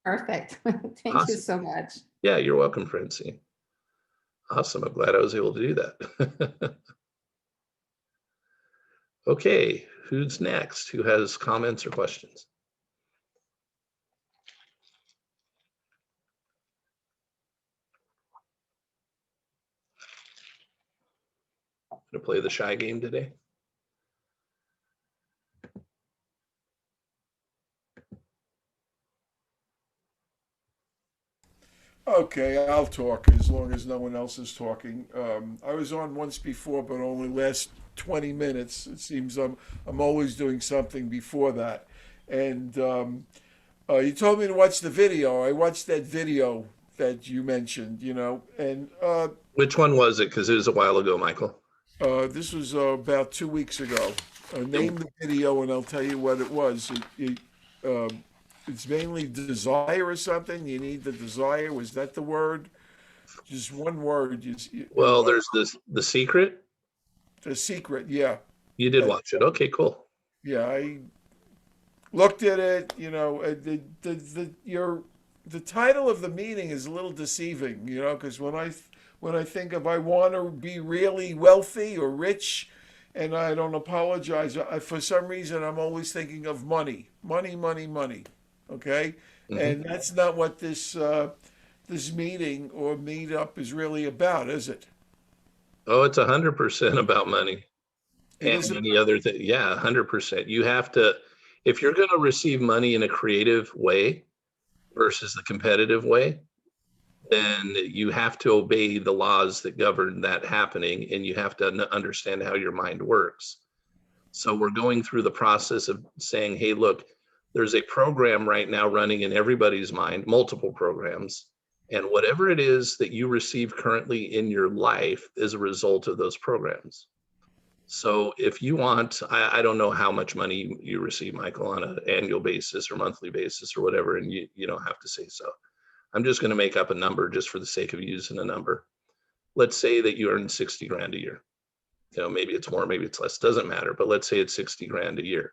perfect. Thank you Awesome. so much. Yeah, you're welcome, Francine. Awesome. I'm glad I was able to do that. Okay, who's next? Who has comments or questions? Gonna play the shy game today? Okay, I'll talk as long as no one else is talking. I was on once before, but only last 20 minutes. It seems I'm always doing something before that. And you told me to watch the video. I watched that video that you mentioned, and Which one was it? Because it was a while ago, Michael. this was about 2 weeks ago. Name the video, and I'll tell you what it was. It's mainly desire or something. You need the desire. Was that the word? Just one word. Well, there's The Secret. The secret. Yeah. You did That- watch it. Okay, cool. Yeah. I looked at it. The title of the meeting is a little deceiving. Because when I think of I want to be really wealthy or rich, and I don't apologize. For some reason, I'm always thinking of money, money, money, money. Okay, and that's not what this meeting or meetup is really about, is it? Oh, it's 100% about money It and isn't. many other things. Yeah, 100%. You have to, if you're going to receive money in a creative way versus the competitive way, then you have to obey the laws that govern that happening, and you have to understand how your mind works. So we're going through the process of saying, hey, look, there's a program right now running in everybody's mind, multiple programs, and whatever it is that you receive currently in your life is a result of those programs. So if you want, I don't know how much money you receive, Michael, on an annual basis or monthly basis or whatever, and you don't have to say so. I'm just going to make up a number just for the sake of using a number. Let's say that you earn 60 grand a year. Maybe it's more, maybe it's less, doesn't matter, but let's say it's 60 grand a year.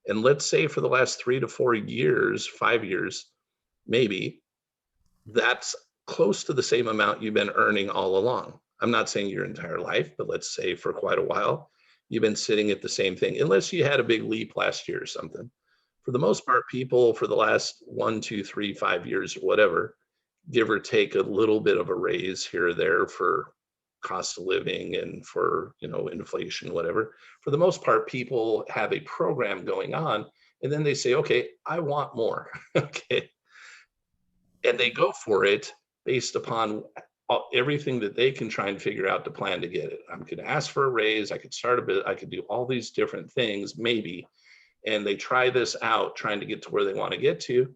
And let's say for the last 3 to 4 years, 5 years, maybe that's close to the same amount you've been earning all along. I'm not saying your entire life, but let's say for quite a while, you've been sitting at the same thing, unless you had a big leap last year or something. For the most part, people for the last 1, 2, 3, 5 years or whatever, give or take a little bit of a raise here or there for cost of living and for inflation, whatever. For the most part, people have a program going on, and then they say, okay, I want more. Okay, and they go for it based upon everything that they can try and figure out to plan to get it. I'm going to ask for a raise, I could start a bit, I could do all these different things maybe, and they try this out trying to get to where they want to get to.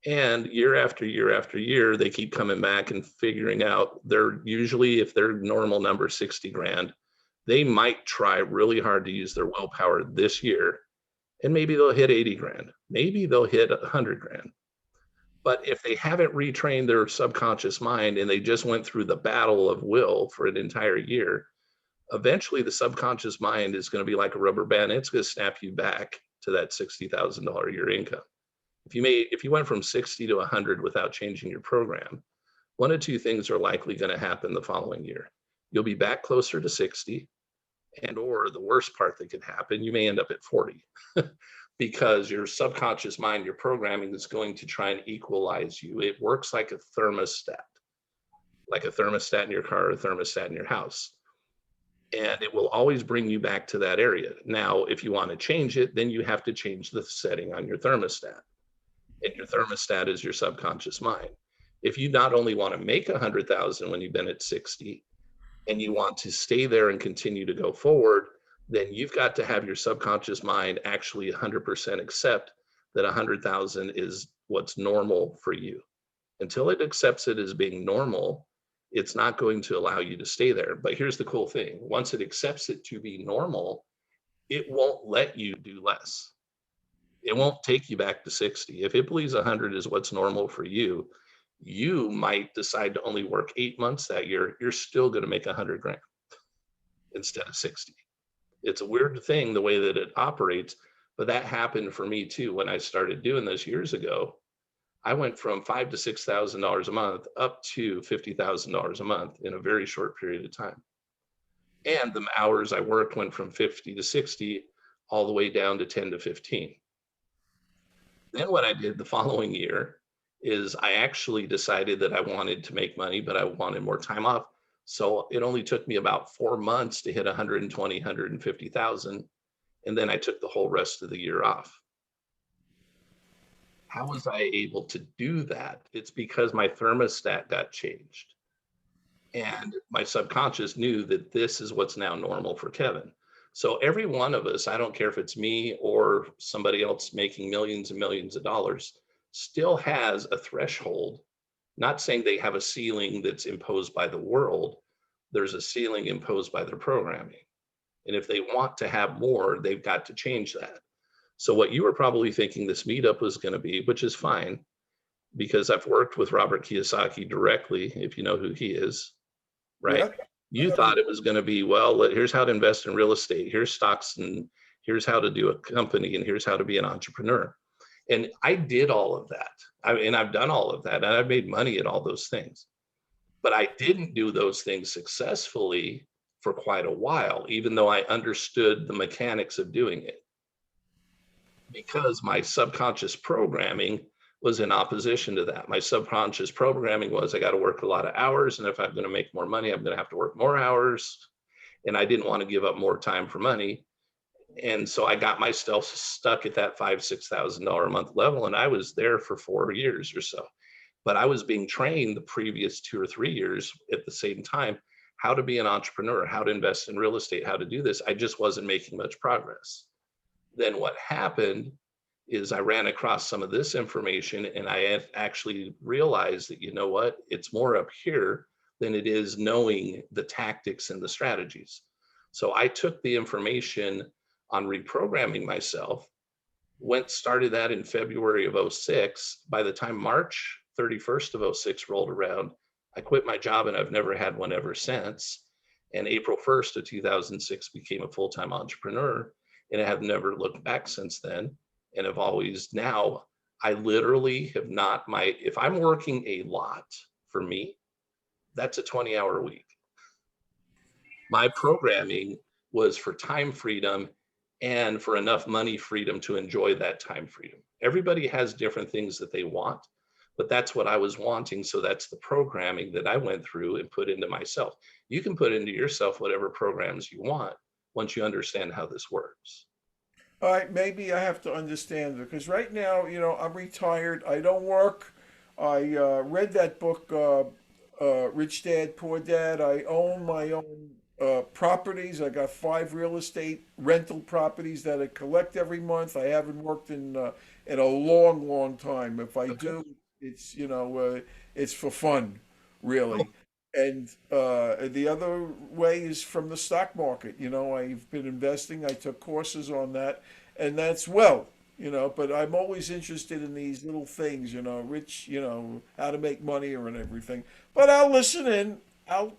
And year after year after year, they keep coming back and figuring out they're usually, if their normal number 60 grand, they might try really hard to use their willpower this year, and maybe they'll hit 80 grand. Maybe they'll hit 100 grand. But if they haven't retrained their subconscious mind and they just went through the battle of will for an entire year, eventually the subconscious mind is going to be like a rubber band. It's going to snap you back to that $60,000 a year income. If you went from 60 to 100 without changing your program, one of two things are likely going to happen the following year. You'll be back closer to 60, and or the worst part that could happen, you may end up at 40 because your subconscious mind, your programming is going to try and equalize you. It works like a thermostat in your car, or a thermostat in your house. And it will always bring you back to that area. Now, if you want to change it, then you have to change the setting on your thermostat. And your thermostat is your subconscious mind. If you not only want to make 100,000 when you've been at 60, and you want to stay there and continue to go forward, then you've got to have your subconscious mind actually 100% accept that 100,000 is what's normal for you. Until it accepts it as being normal, it's not going to allow you to stay there. But here's the cool thing. Once it accepts it to be normal, it won't let you do less. It won't take you back to 60. If it believes 100 is what's normal for you, you might decide to only work 8 months that year. You're still going to make 100 grand instead of 60. It's a weird thing the way that it operates, but that happened for me too. When I started doing this years ago, I went from $5,000 to $6,000 a month up to $50,000 a month in a very short period of time. And the hours I worked went from 50 to 60 all the way down to 10 to 15. Then what I did the following year is I actually decided that I wanted to make money, but I wanted more time off. So it only took me about 4 months to hit 120, 150,000. And then I took the whole rest of the year off. How was I able to do that? It's because my thermostat got changed. And my subconscious knew that this is what's now normal for Kevin. So every one of us, I don't care if it's me or somebody else making millions and millions of dollars, still has a threshold. Not saying they have a ceiling that's imposed by the world. There's a ceiling imposed by their programming. And if they want to have more, they've got to change that. So what you were probably thinking this meetup was going to be, which is fine, because I've worked with Robert Kiyosaki directly, if you know who he is, right? Yeah. You thought it was going to be, well, here's how to invest in real estate, here's stocks, and here's how to do a company, and here's how to be an entrepreneur. And I did all of that. I've done all of that, and I've made money at all those things. But I didn't do those things successfully for quite a while, even though I understood the mechanics of doing it. Because my subconscious programming was in opposition to that. My subconscious programming was, I got to work a lot of hours, and if I'm going to make more money, I'm going to have to work more hours. And I didn't want to give up more time for money. And so I got myself stuck at that $5,000, $6,000 a month level. And I was there for 4 years or so. But I was being trained the previous 2 or 3 years at the same time, how to be an entrepreneur, how to invest in real estate, how to do this. I just wasn't making much progress. Then what happened is I ran across some of this information, and I actually realized that, you know what, it's more up here than it is knowing the tactics and the strategies. So I took the information on reprogramming myself, started that in February of 06. By the time March 31st of 06 rolled around, I quit my job, and I've never had one ever since. And April 1st of 2006 became a full-time entrepreneur, and I have never looked back since then. And have always now, I literally have not, if I'm working a lot for me, that's a 20-hour week. My programming was for time freedom and for enough money freedom to enjoy that time freedom. Everybody has different things that they want, but that's what I was wanting. So that's the programming that I went through and put into myself. You can put into yourself whatever programs you want once you understand how this works. All right, maybe I have to understand because right now, I'm retired. I don't work. I read that book, Rich Dad, Poor Dad. I own my own properties. I got 5 real estate rental properties that I collect every month. I haven't worked in a long, long time. If I do, it's it's for fun, really. And the other way is from the stock market. I've been investing. I took courses on that, and that's well. but I'm always interested in these little things, rich, how to make money or and everything. But I'll listen in. I'll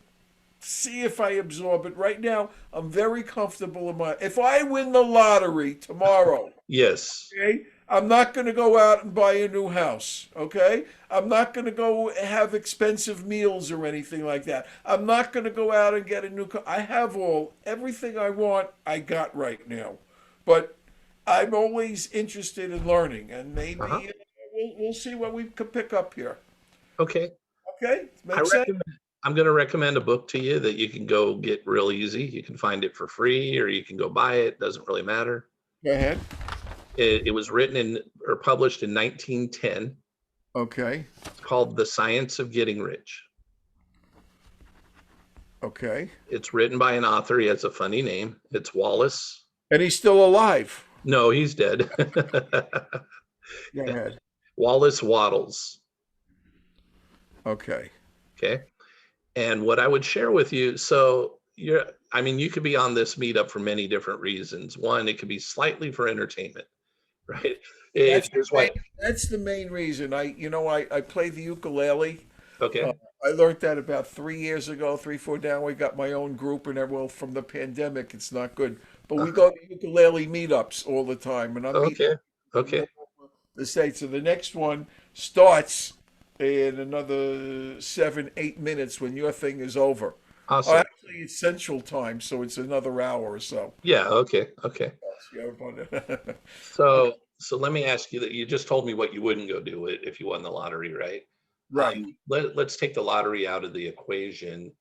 see if I absorb it. Right now, I'm very comfortable in my. If I win the lottery tomorrow, Yes. okay, I'm not going to go out and buy a new house. Okay, I'm not going to go have expensive meals or anything like that. I'm not going to go out and get a new car. I have everything I want. I got right now, but I'm always interested in learning, and maybe Uh-huh. we'll see what we could pick up here. Okay. Okay, I makes sense. I'm going to recommend a book to you that you can go get real easy. You can find it for free or you can go buy it. Doesn't really matter. Go ahead. It was written in or published in 1910. Okay. It's called The Science of Getting Rich. Okay. It's written by an author. He has a funny name. It's Wallace. And he's still alive. No, he's dead. Go ahead. Wallace Wattles. Okay. Okay. And what I would share with you, you could be on this meetup for many different reasons. One, it could be slightly for entertainment, right? That's Here's the why. that's the main reason. I play the ukulele. Uh, Okay. I learned that about 3 years ago, 4 down. We got my own group, and well, from the pandemic, it's not good. But we go to ukulele meetups all the time, and I'm meeting Okay. from Okay. all over the states. So the next one starts in another 7, 8 minutes when your thing is over. Oh, Awesome. actually, it's Central Time, so it's another hour or so. Yeah. Okay. Okay. Yeah, but- So let me ask you that you just told me what you wouldn't go do it if you won the lottery, right? right. Let's take the lottery out of the equation.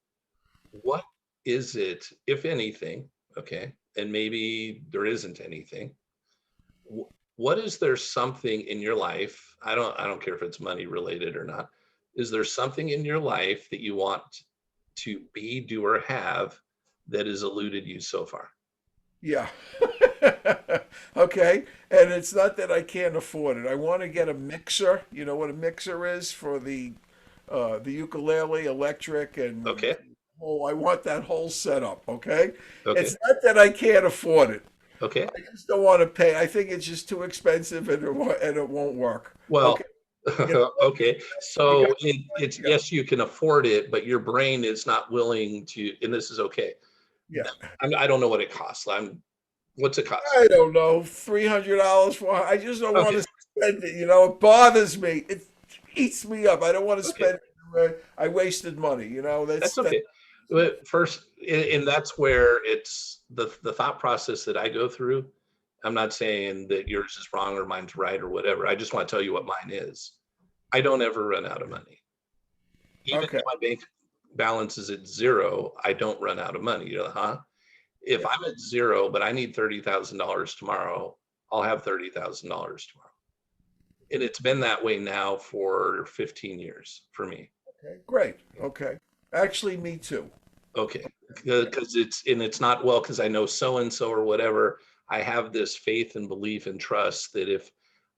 What is it, if anything, okay, and maybe there isn't anything, what is there something in your life, I don't care if it's money related or not, is there something in your life that you want to be, do, or have that has eluded you so far? Yeah. Okay. And it's not that I can't afford it. I want to get a mixer. You know what a mixer is for the ukulele, electric, and Okay. I want that whole setup. Okay. Okay. It's not that I can't afford it. Okay. I just don't want to pay. I think it's just too expensive, and it won't work. Well, Okay. You know, okay. you got, So it's, yeah. yes, you can afford it, but your brain is not willing to, and this is okay. Yeah. I don't know what it costs. What's it cost? I don't know, $300 for. I just don't want Okay. to spend it. It bothers me. It eats me up. I don't want to Okay. spend it. I wasted money. That's That's that. okay. But first, and that's where it's the thought process that I go through. I'm not saying that yours is wrong or mine's right or whatever. I just want to tell you what mine is. I don't ever run out of money. Even Okay. if my bank balance is at zero, I don't run out of money. Huh? If Yeah. I'm at zero, but I need $30,000 tomorrow, I'll have $30,000 tomorrow. And it's been that way now for 15 years for me. Okay. Great. Okay. Actually, me too. Okay, because it's not, well, because I know so and so or whatever. I have this faith and belief and trust that if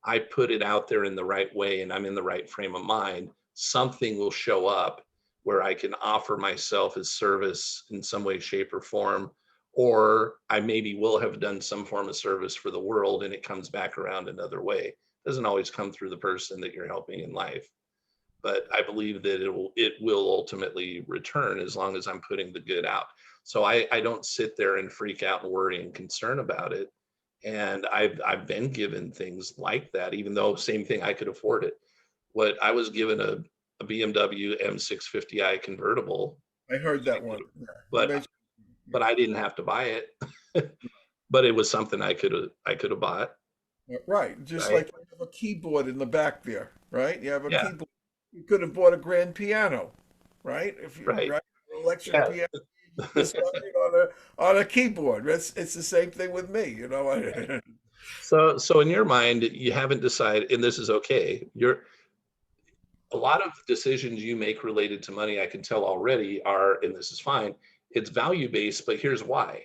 I put it out there in the right way and I'm in the right frame of mind, something will show up where I can offer myself as service in some way, shape, or form. Or I maybe will have done some form of service for the world and it comes back around another way. It doesn't always come through the person that you're helping in life, but I believe that it will ultimately return as long as I'm putting the good out. So I don't sit there and freak out and worry and concern about it. And I've been given things like that, even though same thing, I could afford it. What I was given a BMW M650i convertible, I heard that one. Yeah. You but mentioned. but I didn't have to buy it. But it was something I could have bought, Right. Just right? like you have a keyboard in the back there, right? You have a Yeah, keyboard. You could have bought a grand piano, right? If you right. right, an electric Yeah. piano, you just plug it on a keyboard. It's the same thing with me. So in your mind, you haven't decided, and this is okay. A lot of decisions you make related to money, I can tell already are, and this is fine, it's value based, but here's why.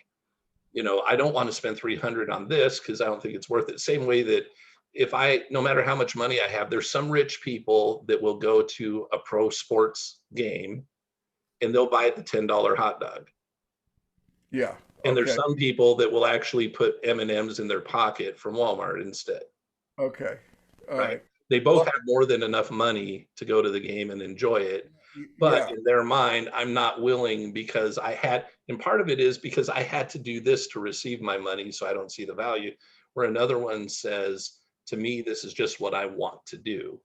I don't want to spend 300 on this because I don't think it's worth it. Same way that no matter how much money I have, there's some rich people that will go to a pro sports game and they'll buy the $10 hot dog. Yeah. And there's Okay. some people that will actually put M&Ms in their pocket from Walmart instead. Okay. All right? right. They both Well, have more than enough money to go to the game and enjoy it. But yeah. in their mind, I'm not willing because and part of it is because I had to do this to receive my money, so I don't see the value. Where another one says, to me, this is just what I want to do.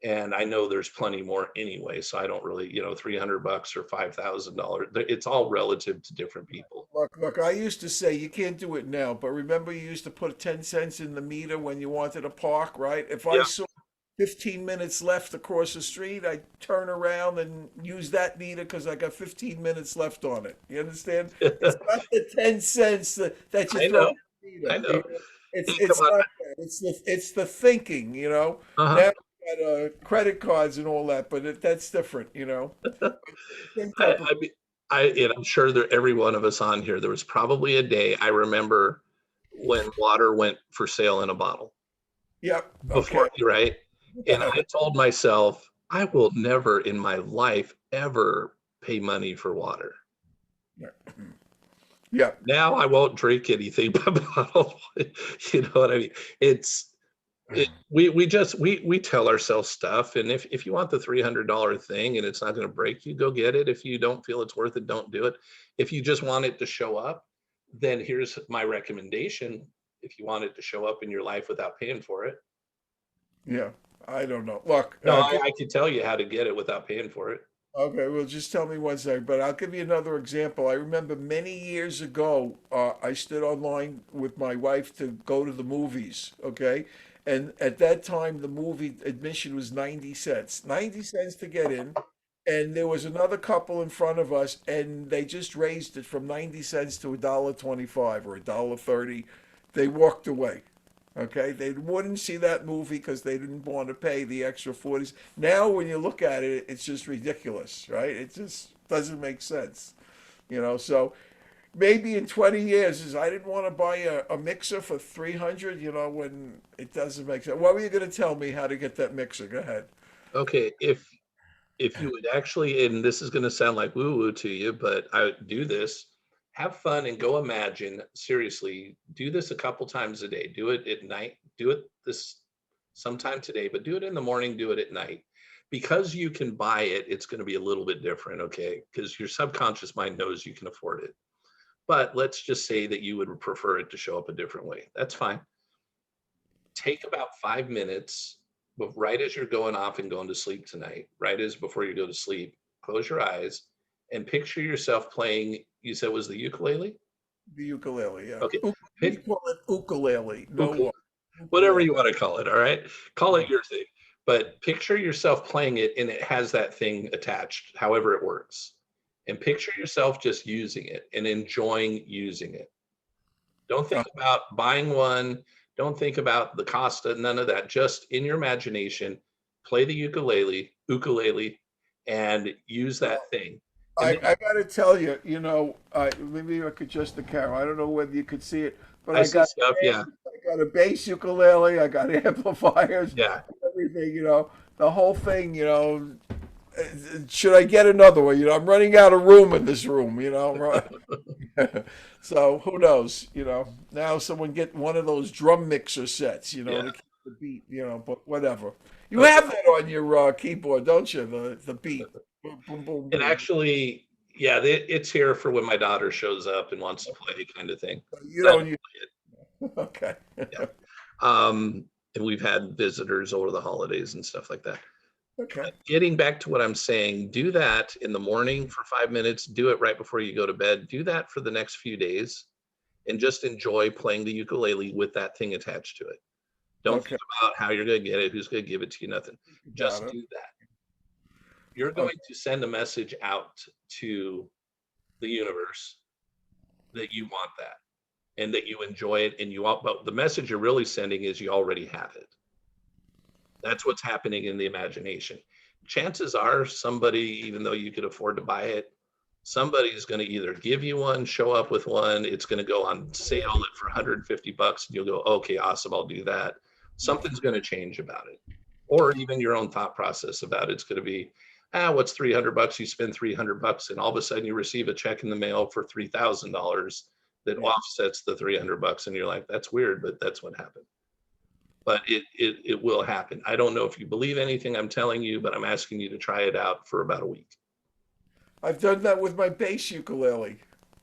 And I know there's plenty more anyway, so I don't really, $300 or $5,000. It's all relative to different people. Look, I used to say you can't do it now, but remember you used to put 10 cents in the meter when you wanted to park, right? If I Yeah. saw 15 minutes left across the street, I'd turn around and use that meter because I got 15 minutes left on it. You understand? It's not the 10 cents that you I throw know, in the I meter. know. It's Hey, come it's on. not that. It's the thinking, you know. Uh-huh. Now we got credit cards and all that, but that's different, you know. Same I, type of I mean, and I'm sure that every one of us on here, there was probably a day I remember when water went for sale in a bottle Yep. Okay. before, right? And I told myself, I will never in my life ever pay money for water. Yep. Now I won't drink anything but bottled. You know what I mean? It's we tell ourselves stuff, and if you want the $300 thing and it's not going to break you, go get it. If you don't feel it's worth it, don't do it. If you just want it to show up, then here's my recommendation. If you want it to show up in your life without paying for it, Yeah, I don't know. Look, no, I can tell you how to get it without paying for it. okay, well, just tell me one second, but I'll give you another example. I remember many years ago, I stood online with my wife to go to the movies, okay? And at that time, the movie admission was 90 cents. 90 cents to get in. And there was another couple in front of us, and they just raised it from 90 cents to $1.25 or $1.30. They walked away. Okay, they wouldn't see that movie because they didn't want to pay the extra 40s. Now, when you look at it, it's just ridiculous, right? It just doesn't make sense, you know. So maybe in 20 years, is I didn't want to buy a mixer for 300, you know, when it doesn't make sense. What were you going to tell me how to get that mixer? Go ahead. Okay, if you would actually, and this is going to sound like woo woo to you, but I would do this. Have fun and go imagine. Seriously, do this a couple times a day. Do it at night. Do it this sometime today, but do it in the morning. Do it at night. Because you can buy it, it's going to be a little bit different, okay? Because your subconscious mind knows you can afford it. But let's just say that you would prefer it to show up a different way. That's fine. Take about 5 minutes, but right as you're going off and going to sleep tonight, right as before you go to sleep, close your eyes and picture yourself playing. You said it was the ukulele? The ukulele, yeah. Okay. We Pick call it ukulele. ukulele, No, whatever ukulele. you want to call it. All right. Call Yeah. it your thing. But picture yourself playing it and it has that thing attached, however it works. And picture yourself just using it and enjoying using it. Don't think about buying one. Don't think about the cost of none of that. Just in your imagination, play the ukulele, and use Uh, that thing. And I then got to tell you, you know, maybe I could adjust the camera. I don't know whether you could see it, but I see stuff. Yeah. I got a bass ukulele, I got amplifiers, Yeah. everything, you know, the whole thing, you know. Should I get another one? You know, I'm running out of room in this room, you know. So who knows? You know, now someone get one of those drum mixer sets, you know, Yeah. to keep the beat, you know. But whatever. You Okay. have that on your keyboard, don't you? The beat. Boom, boom, boom, And boom. actually, yeah, it's here for when my daughter shows up and wants to play, kind of thing. You But I don't don't use. play it. Okay. Yeah. And we've had visitors over the holidays and stuff like that. Okay. Getting back to what I'm saying, do that in the morning for 5 minutes. Do it right before you go to bed. Do that for the next few days and just enjoy playing the ukulele with that thing attached to it. Don't think Okay. about how you're going to get it, who's going to give it to you, nothing. Got Just it. do that. You're Okay. going to send a message out to the universe that you want that and that you enjoy it and you want, but the message you're really sending is you already have it. That's what's happening in the imagination. Chances are somebody, even though you could afford to buy it, somebody's going to either give you one, show up with one, it's going to go on sale for $150 and you'll go, okay, awesome, I'll do that. Something's going to change about it. Or even your own thought process about it's going to be, what's $300? You spend $300 and all of a sudden you receive a check in the mail for $3,000 that Yeah. offsets the $300 and you're like, that's weird, but that's what happened. but it will happen. I don't know if you believe anything I'm telling you, but I'm asking you to try it out for about a week. I've done that with my bass ukulele.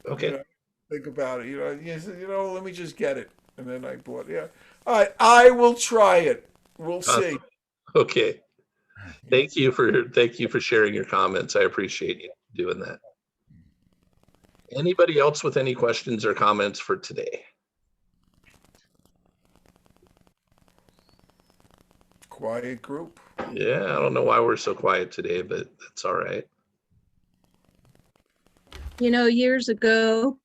Okay. You know, think about it. Let me just get it, and then I bought. Yeah, all right. I will try it. We'll see. Okay. Thank you for sharing your comments. I appreciate you doing that. Anybody else with any questions or comments for today? Quiet group. Yeah, I don't know why we're so quiet today, but that's all right. You know, years ago,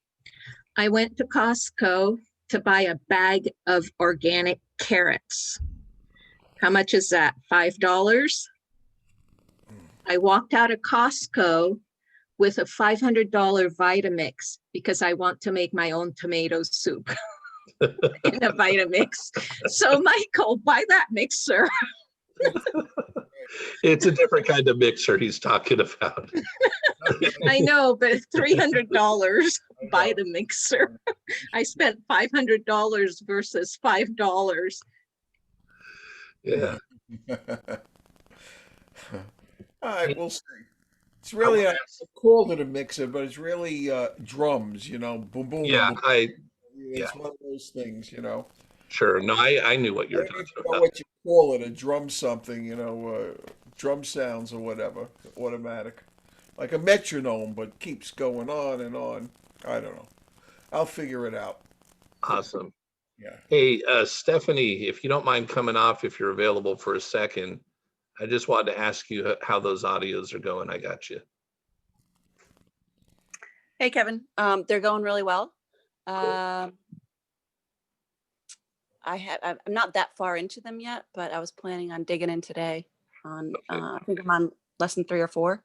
I went to Costco to buy a bag of organic carrots. How much is that? $5? I walked out of Costco with a $500 Vitamix because I want to make my own tomato soup in a Vitamix. So Michael, buy that mixer. It's a different kind of mixer he's talking about. I know, but $300, buy the mixer. I spent $500 versus $5. Yeah. All right, we'll see. It's really I called it a mixer, but it's really drums. Boom, boom. Yeah, boom. It's one of those things. Sure. No, I knew what you I were don't talking even know about. what you call it, a drum something. Drum sounds or whatever, automatic, like a metronome, but keeps going on and on. I don't know. I'll figure it out. Awesome. Yeah. Hey, Stephanie, if you don't mind coming off, if you're available for a second, I just wanted to ask you how those audios are going. I got you. Hey, Kevin. They're going really well. I'm not that far into them yet, but I was planning on digging in today on, Okay. I think I'm on lesson 3 or 4.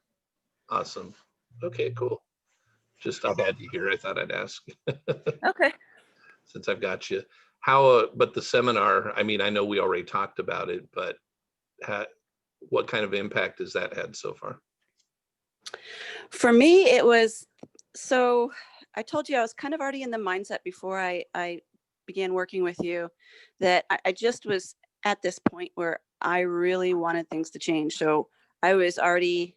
Awesome. Okay, cool. Just I had you here. I thought I'd ask Okay. since I've got you. But the seminar, I mean, I know we already talked about it, but what kind of impact has that had so far? For me, it was, so I told you I was kind of already in the mindset before I began working with you that I just was at this point where I really wanted things to change. So I was already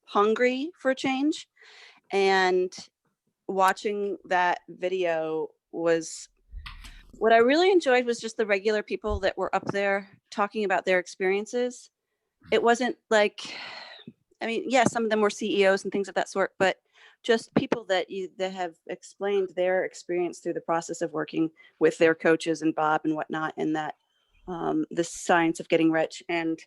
hungry for change, and watching that video was, what I really enjoyed was just the regular people that were up there talking about their experiences. It wasn't like, I mean, yes, some of them were CEOs and things of that sort, but just people that have explained their experience through the process of working with their coaches and Bob and whatnot, and that the science of getting rich. And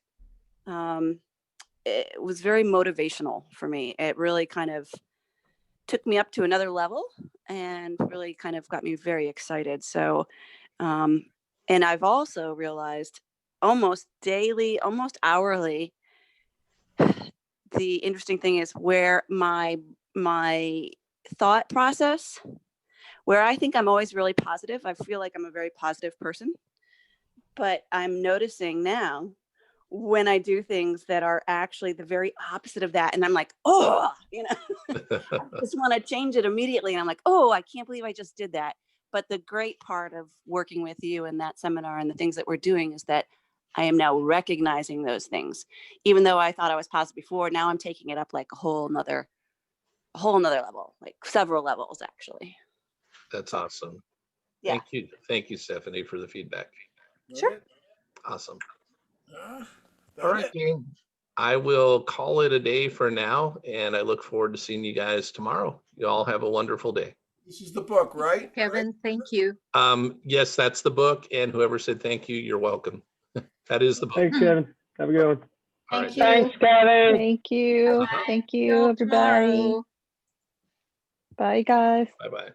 it was very motivational for me. It really kind of took me up to another level and really kind of got me very excited. So, and I've also realized almost daily, almost hourly, the interesting thing is where my thought process, where I think I'm always really positive. I feel like I'm a very positive person, but I'm noticing now when I do things that are actually the very opposite of that. And I'm like, oh, I just want to change it immediately. And I'm like, oh, I can't believe I just did that. But the great part of working with you in that seminar and the things that we're doing is that I am now recognizing those things. Even though I thought I was positive before, now I'm taking it up like a whole nother level, like several levels, actually. That's awesome. Yeah. Thank you, Stephanie, for the feedback. Sure. Awesome. All All right, gang. I will call it a day for now, and I look forward to seeing you guys tomorrow. You all have a wonderful day. This is the book, right? Kevin, thank you. Yes, that's the book, and whoever said thank you, you're welcome. That is the book. Thanks, Kevin. Have a good one. All Thank right. you. Thanks, Kevin. Thank you. Uh-huh. Thank See you, y'all everybody. tomorrow. Bye, guys. Bye-bye.